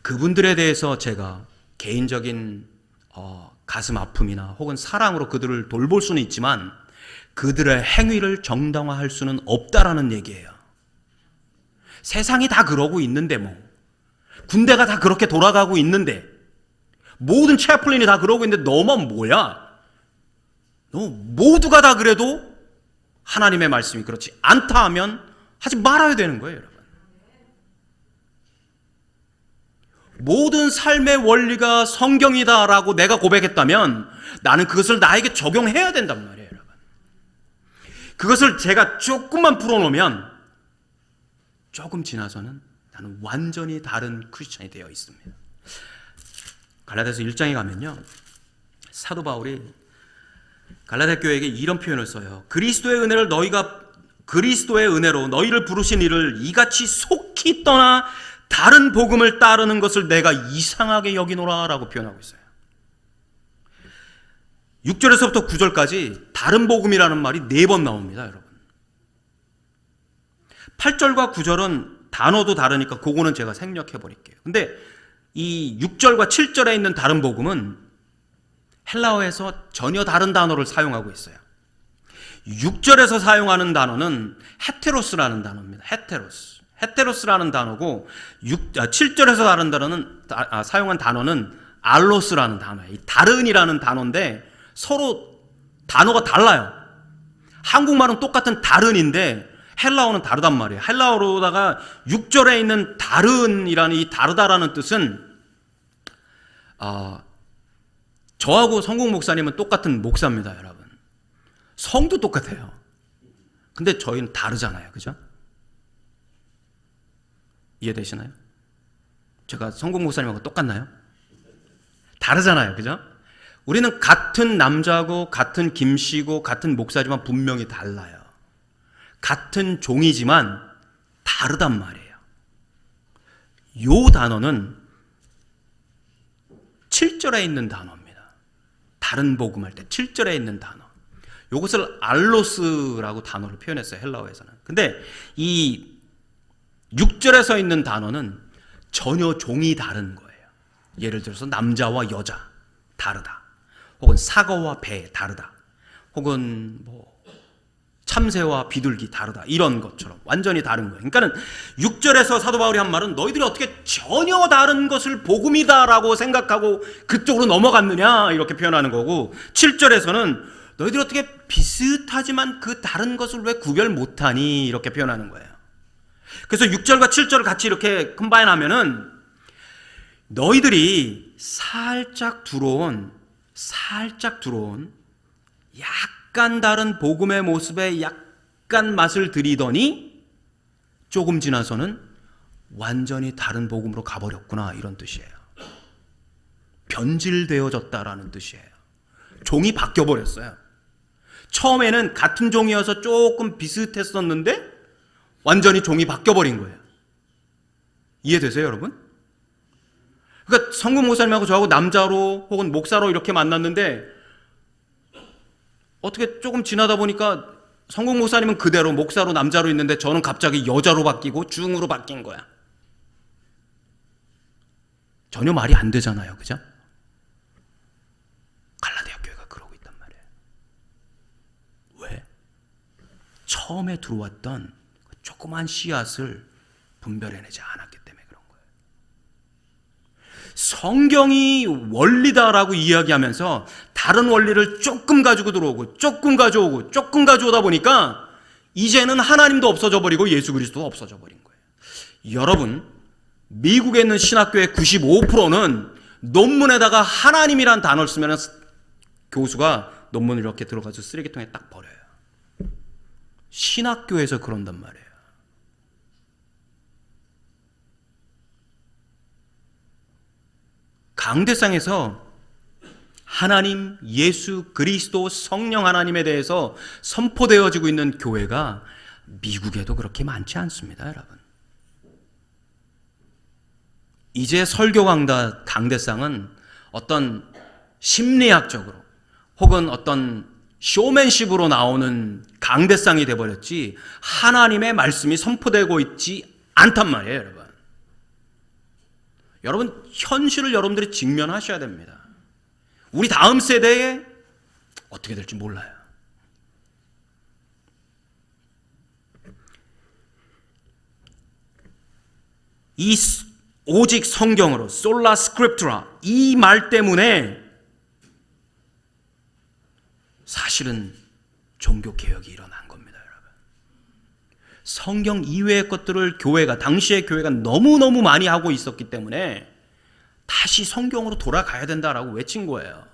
그분들에 대해서 제가 개인적인 가슴 아픔이나 혹은 사랑으로 그들을 돌볼 수는 있지만 그들의 행위를 정당화할 수는 없다라는 얘기예요. 세상이 다 그러고 있는데 뭐 군대가 다 그렇게 돌아가고 있는데 모든 채플린이 다 그러고 있는데 너만 뭐야? 너 모두가 다 그래도 하나님의 말씀이 그렇지 않다 하면 하지 말아야 되는 거예요, 여러분. 모든 삶의 원리가 성경이다라고 내가 고백했다면 나는 그것을 나에게 적용해야 된단 말이에요, 여러분. 그것을 제가 조금만 풀어놓으면 조금 지나서는 나는 완전히 다른 크리스천이 되어 있습니다. 갈라디아서 1장에 가면요, 사도 바울이 갈라디아 교회에게 이런 표현을 써요. 그리스도의 은혜로 너희를 부르신 이를 이같이 속히 떠나 다른 복음을 따르는 것을 내가 이상하게 여기노라 라고 표현하고 있어요. 6절에서부터 9절까지 다른 복음이라는 말이 4번 나옵니다, 여러분. 8절과 9절은 단어도 다르니까 그거는 제가 생략해 버릴게요. 근데 이 6절과 7절에 있는 다른 복음은 헬라어에서 전혀 다른 단어를 사용하고 있어요. 6절에서 사용하는 단어는 헤테로스라는 단어입니다. 헤테로스라는 단어고 7절에서 다른 단어는 사용한 단어는 알로스라는 단어예요. 이 다른이라는 단어인데 서로 단어가 달라요. 한국말은 똑같은 다른인데 헬라어는 다르단 말이에요. 헬라어로다가 6절에 있는 다른이라는 이 다르다라는 뜻은 저하고 성국 목사님은 똑같은 목사입니다, 여러분. 성도 똑같아요. 근데 저희는 다르잖아요. 그죠? 이해되시나요? 제가 성국 목사님하고 똑같나요? 다르잖아요. 그죠? 우리는 같은 남자고 같은 김씨고 같은 목사지만 분명히 달라요. 같은 종이지만 다르단 말이에요. 요 단어는 7절에 있는 단어입니다. 다른 복음할 때 7절에 있는 단어. 요것을 알로스라고 단어를 표현했어요. 헬라어에서는. 근데 이 6절에 서 있는 단어는 전혀 종이 다른 거예요. 예를 들어서 남자와 여자 다르다. 혹은 사과와 배 다르다. 혹은 참새와 비둘기 다르다. 이런 것처럼 완전히 다른 거예요. 그러니까는 6절에서 사도 바울이 한 말은 너희들이 어떻게 전혀 다른 것을 복음이다라고 생각하고 그쪽으로 넘어갔느냐 이렇게 표현하는 거고, 7절에서는 너희들이 어떻게 비슷하지만 그 다른 것을 왜 구별 못하니 이렇게 표현하는 거예요. 그래서 6절과 7절을 같이 이렇게 컴바인하면은 너희들이 살짝 들어온 약간 다른 복음의 모습에 약간 맛을 들이더니 조금 지나서는 완전히 다른 복음으로 가버렸구나 이런 뜻이에요. 변질되어졌다라는 뜻이에요. 종이 바뀌어버렸어요. 처음에는 같은 종이어서 조금 비슷했었는데 완전히 종이 바뀌어버린 거예요. 이해되세요, 여러분? 그러니까 성국 목사님하고 저하고 남자로 혹은 목사로 이렇게 만났는데 어떻게 조금 지나다 보니까 성국 목사님은 그대로 목사로 남자로 있는데 저는 갑자기 여자로 바뀌고 중으로 바뀐 거야. 전혀 말이 안 되잖아요. 그죠? 갈라디아 교회가 그러고 있단 말이에요. 왜? 처음에 들어왔던 조그만 씨앗을 분별해내지 않았기 때문에 그런 거예요. 성경이 원리다라고 이야기하면서 다른 원리를 조금 가지고 들어오고 조금 가져오고 조금 가져오다 보니까 이제는 하나님도 없어져 버리고 예수 그리스도도 없어져 버린 거예요. 여러분, 미국에 있는 신학교의 95%는 논문에다가 하나님이란 단어를 쓰면 교수가 논문을 이렇게 들어가서 쓰레기통에 딱 버려요. 신학교에서 그런단 말이에요. 강대상에서 하나님, 예수, 그리스도, 성령 하나님에 대해서 선포되어지고 있는 교회가 미국에도 그렇게 많지 않습니다, 여러분. 이제 설교 강대상은 어떤 심리학적으로 혹은 어떤 쇼맨십으로 나오는 강대상이 돼버렸지 하나님의 말씀이 선포되고 있지 않단 말이에요, 여러분. 여러분, 현실을 여러분들이 직면하셔야 됩니다. 우리 다음 세대에 어떻게 될지 몰라요. 이 오직 성경으로 솔라 스크립투라 이 말 때문에 사실은 종교 개혁이 일어난 겁니다, 여러분. 성경 이외의 것들을 당시의 교회가 너무너무 많이 하고 있었기 때문에 다시 성경으로 돌아가야 된다라고 외친 거예요.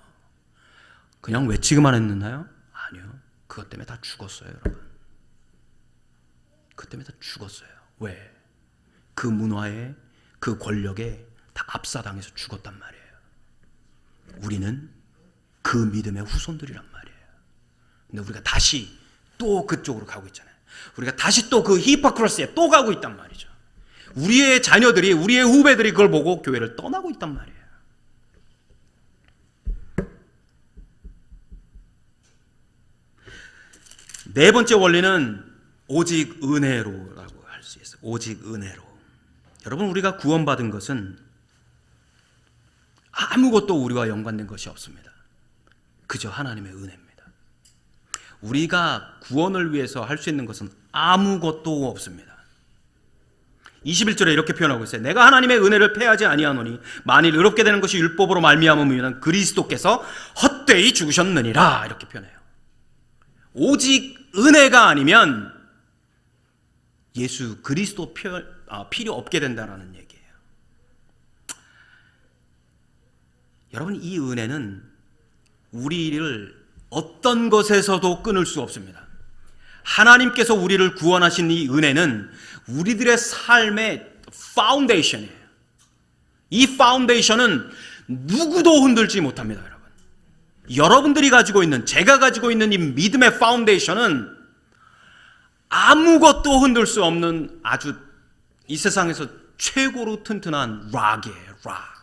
그냥 외치기만 했나요? 아니요. 그것 때문에 다 죽었어요, 여러분. 그것 때문에 다 죽었어요. 왜? 그 문화에, 그 권력에 다 압사당해서 죽었단 말이에요. 우리는 그 믿음의 후손들이란 말이에요. 근데 우리가 다시 또 그쪽으로 가고 있잖아요. 우리가 다시 또 그 히포크리시에 또 가고 있단 말이죠. 우리의 자녀들이, 우리의 후배들이 그걸 보고 교회를 떠나고 있단 말이에요. 네 번째 원리는 오직 은혜로라고 할 수 있어요. 오직 은혜로. 여러분, 우리가 구원받은 것은 아무것도 우리와 연관된 것이 없습니다. 그저 하나님의 은혜입니다. 우리가 구원을 위해서 할 수 있는 것은 아무것도 없습니다. 21절에 이렇게 표현하고 있어요. 내가 하나님의 은혜를 패하지 아니하노니 만일 의롭게 되는 것이 율법으로 말미암으면 그리스도께서 헛되이 죽으셨느니라. 이렇게 표현해요. 오직 은혜가 아니면 예수 그리스도 필요 없게 된다는 얘기예요. 여러분, 이 은혜는 우리를 어떤 것에서도 끊을 수 없습니다. 하나님께서 우리를 구원하신 이 은혜는 우리들의 삶의 파운데이션이에요. 이 파운데이션은 누구도 흔들지 못합니다, 여러분. 여러분들이 가지고 있는, 제가 가지고 있는 이 믿음의 파운데이션은 아무것도 흔들 수 없는 아주 이 세상에서 최고로 튼튼한 락이에요, 락.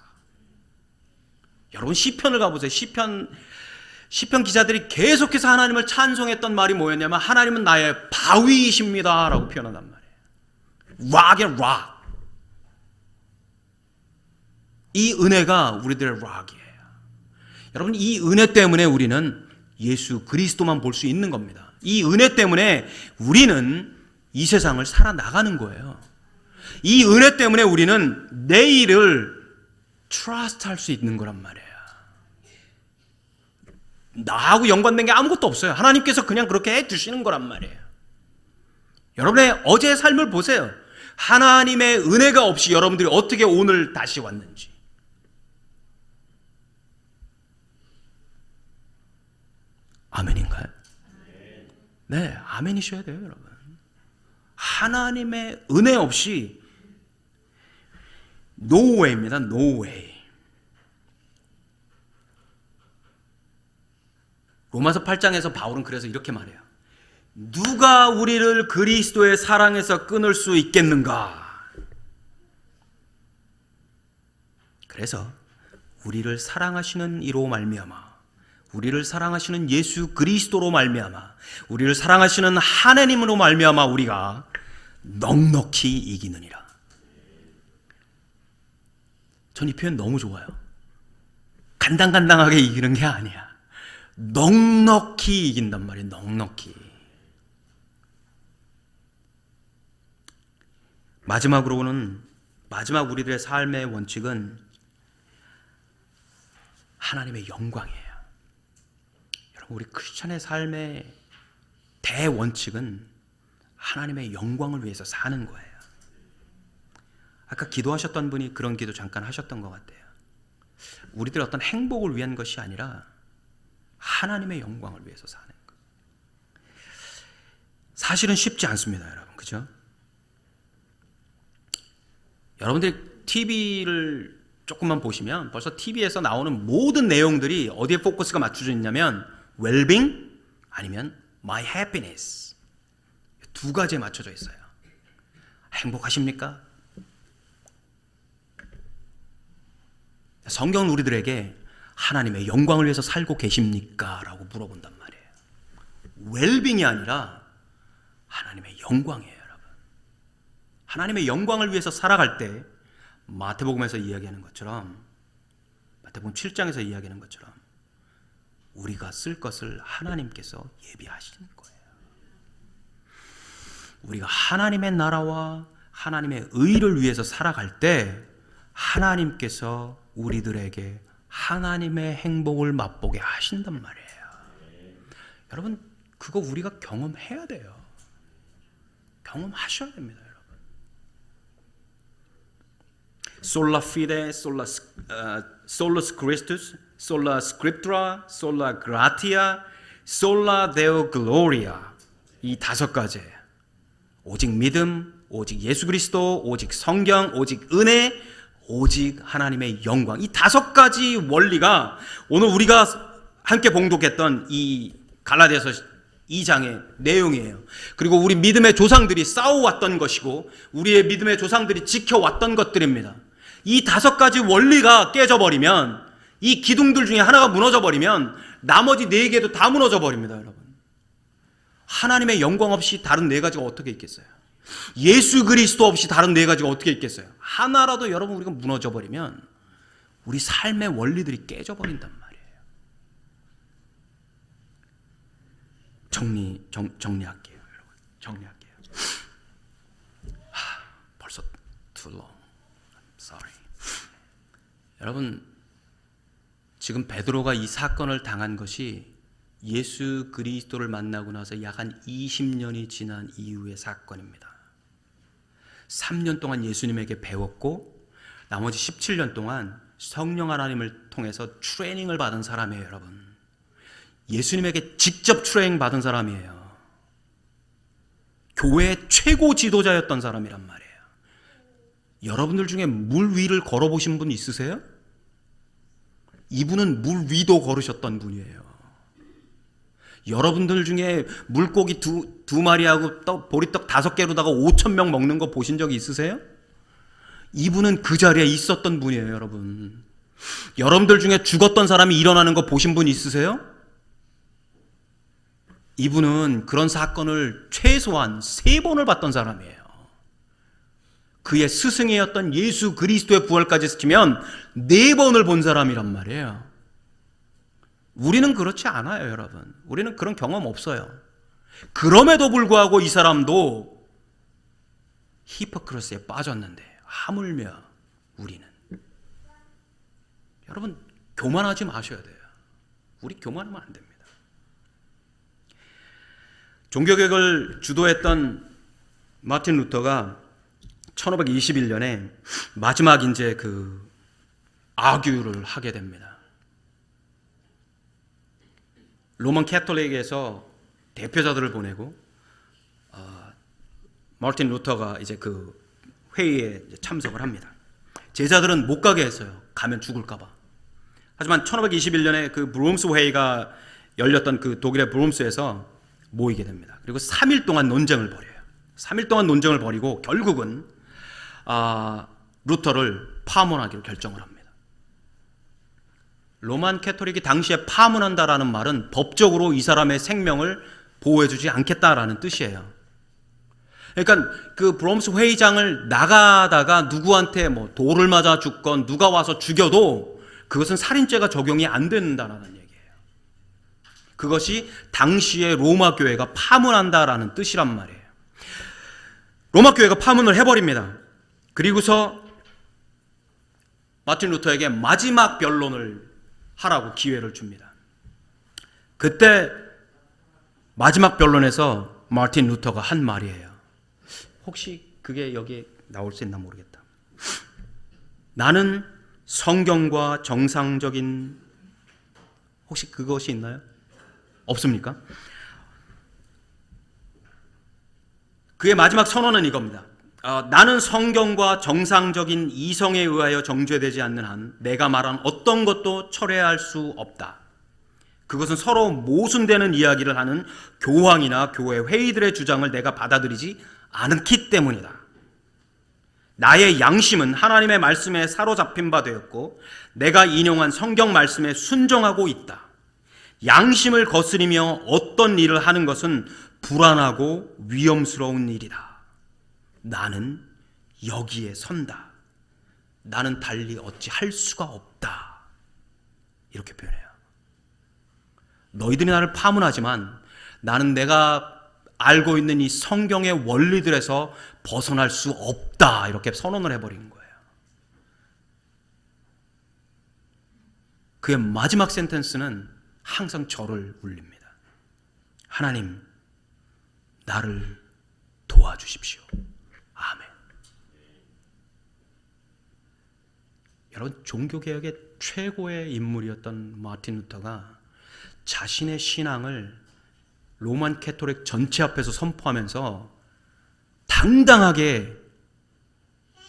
여러분, 시편을 가보세요. 시편 기자들이 계속해서 하나님을 찬송했던 말이 뭐였냐면 하나님은 나의 바위이십니다 라고 표현한단 말이에요. 락의 락. 이 은혜가 우리들의 락이에요. 여러분, 이 은혜 때문에 우리는 예수 그리스도만 볼 수 있는 겁니다. 이 은혜 때문에 우리는 이 세상을 살아나가는 거예요. 이 은혜 때문에 우리는 내일을 트러스트 할 수 있는 거란 말이에요. 나하고 연관된 게 아무것도 없어요. 하나님께서 그냥 그렇게 해주시는 거란 말이에요. 여러분의 어제의 삶을 보세요. 하나님의 은혜가 없이 여러분들이 어떻게 오늘 다시 왔는지. 아멘인가요? 네, 아멘이셔야 돼요, 여러분. 하나님의 은혜 없이 no way입니다. no way. 로마서 8장에서 바울은 그래서 이렇게 말해요. 누가 우리를 그리스도의 사랑에서 끊을 수 있겠는가? 그래서 우리를 사랑하시는 이로 말미암아, 우리를 사랑하시는 예수 그리스도로 말미암아, 우리를 사랑하시는 하나님으로 말미암아 우리가 넉넉히 이기느니라. 전 이 표현 너무 좋아요. 간당간당하게 이기는 게 아니야. 넉넉히 이긴단 말이에요. 넉넉히. 마지막으로는, 마지막 우리들의 삶의 원칙은 하나님의 영광이에요. 여러분, 우리 크리스천의 삶의 대원칙은 하나님의 영광을 위해서 사는 거예요. 아까 기도하셨던 분이 그런 기도 잠깐 하셨던 것 같아요. 우리들의 어떤 행복을 위한 것이 아니라 하나님의 영광을 위해서 사는 것. 사실은 쉽지 않습니다, 여러분. 그죠? 여러분들이 TV를 조금만 보시면 벌써 TV에서 나오는 모든 내용들이 어디에 포커스가 맞춰져 있냐면 well-being 아니면 my happiness. 두 가지에 맞춰져 있어요. 행복하십니까? 성경은 우리들에게 하나님의 영광을 위해서 살고 계십니까? 라고 물어본단 말이에요. 웰빙이 아니라 하나님의 영광이에요, 여러분. 하나님의 영광을 위해서 살아갈 때 마태복음에서 이야기하는 것처럼, 마태복음 7장에서 이야기하는 것처럼 우리가 쓸 것을 하나님께서 예비하시는 거예요. 우리가 하나님의 나라와 하나님의 의를 위해서 살아갈 때 하나님께서 우리들에게 하나님의 행복을 맛보게 하신단 말이에요. 여러분, 그거 우리가 경험해야 돼요. 경험하셔야 됩니다, 여러분. Sola fide, solus Christus, sola scriptura, sola gratia, sola deo gloria. 이 다섯 가지. 오직 믿음, 오직 예수 그리스도, 오직 성경, 오직 은혜, 오직 하나님의 영광. 이 다섯 가지 원리가 오늘 우리가 함께 봉독했던 이 갈라디아서 2장의 내용이에요. 그리고 우리 믿음의 조상들이 싸워왔던 것이고 우리의 믿음의 조상들이 지켜왔던 것들입니다. 이 다섯 가지 원리가 깨져버리면, 이 기둥들 중에 하나가 무너져버리면 나머지 네 개도 다 무너져버립니다, 여러분. 하나님의 영광 없이 다른 네 가지가 어떻게 있겠어요? 예수 그리스도 없이 다른 네 가지가 어떻게 있겠어요? 하나라도 여러분 우리가 무너져버리면 우리 삶의 원리들이 깨져버린단 말이에요. 정리할게요, 여러분. 정리할게요. 벌써 too long. I'm sorry. 여러분, 지금 베드로가 이 사건을 당한 것이 예수 그리스도를 만나고 나서 약 한 20년이 지난 이후의 사건입니다. 3년 동안 예수님에게 배웠고 나머지 17년 동안 성령 하나님을 통해서 트레이닝을 받은 사람이에요, 여러분. 예수님에게 직접 트레이닝 받은 사람이에요. 교회의 최고 지도자였던 사람이란 말이에요. 여러분들 중에 물 위를 걸어보신 분 있으세요? 이분은 물 위도 걸으셨던 분이에요. 여러분들 중에 물고기 두 마리하고 보리떡 5개로다가 5,000명 먹는 거 보신 적이 있으세요? 이분은 그 자리에 있었던 분이에요, 여러분. 여러분들 중에 죽었던 사람이 일어나는 거 보신 분 있으세요? 이분은 그런 사건을 최소한 3번을 봤던 사람이에요. 그의 스승이었던 예수 그리스도의 부활까지 시키면 4번을 본 사람이란 말이에요. 우리는 그렇지 않아요, 여러분. 우리는 그런 경험 없어요. 그럼에도 불구하고 이 사람도 히포크리스에 빠졌는데 하물며 우리는. 여러분, 교만하지 마셔야 돼요. 우리 교만하면 안 됩니다. 종교개혁을 주도했던 마틴 루터가 1521년에 마지막 이제 그 아규를 하게 됩니다. 로만 캐톨릭에서 대표자들을 보내고 마틴 루터가 이제 그 회의에 참석을 합니다. 제자들은 못 가게 했어요. 가면 죽을까 봐. 하지만 1521년에 그 브룸스 회의가 열렸던 그 독일의 브룸스에서 모이게 됩니다. 그리고 3일 동안 논쟁을 벌여요. 3일 동안 논쟁을 벌이고 결국은 루터를 파문하기로 결정을 합니다. 로만 캐톨릭이 당시에 파문한다라는 말은 법적으로 이 사람의 생명을 보호해주지 않겠다라는 뜻이에요. 그러니까 그 브롬스 회의장을 나가다가 누구한테 뭐 돌을 맞아 죽건 누가 와서 죽여도 그것은 살인죄가 적용이 안 된다라는 얘기예요. 그것이 당시에 로마 교회가 파문한다라는 뜻이란 말이에요. 로마 교회가 파문을 해버립니다. 그리고서 마틴 루터에게 마지막 변론을 하라고 기회를 줍니다. 그때 마지막 변론에서 마틴 루터가 한 말이에요. 혹시 그게 여기에 나올 수 있나 모르겠다. 나는 성경과 정상적인, 혹시 그것이 있나요? 없습니까? 그의 마지막 선언은 이겁니다. 나는 성경과 정상적인 이성에 의하여 정죄되지 않는 한 내가 말한 어떤 것도 철회할 수 없다. 그것은 서로 모순되는 이야기를 하는 교황이나 교회 회의들의 주장을 내가 받아들이지 않기 때문이다. 나의 양심은 하나님의 말씀에 사로잡힌 바 되었고 내가 인용한 성경 말씀에 순종하고 있다. 양심을 거스리며 어떤 일을 하는 것은 불안하고 위험스러운 일이다. 나는 여기에 선다. 나는 달리 어찌 할 수가 없다. 이렇게 표현해요. 너희들이 나를 파문하지만 나는 내가 알고 있는 이 성경의 원리들에서 벗어날 수 없다. 이렇게 선언을 해버린 거예요. 그의 마지막 센텐스는 항상 저를 울립니다. 하나님, 나를 도와주십시오. 아멘. 여러분, 종교개혁의 최고의 인물이었던 마틴 루터가 자신의 신앙을 로만 캐톨릭 전체 앞에서 선포하면서 당당하게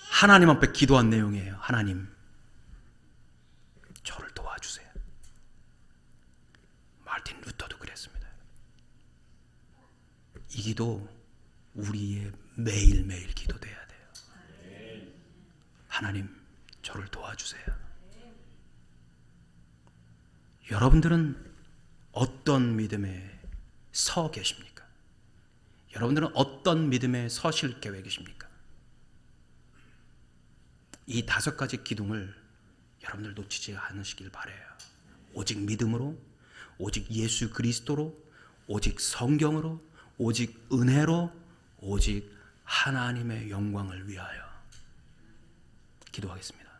하나님 앞에 기도한 내용이에요. 하나님, 저를 도와주세요. 마틴 루터도 그랬습니다. 이 기도 우리의 매일매일 기도돼야 돼요. 하나님, 저를 도와주세요. 여러분들은 어떤 믿음에 서 계십니까? 여러분들은 어떤 믿음에 서실 계획이십니까? 이 5가지 기둥을 여러분들 놓치지 않으시길 바라요. 오직 믿음으로, 오직 예수 그리스도로, 오직 성경으로, 오직 은혜로, 오직 하나님의 영광을 위하여 기도하겠습니다.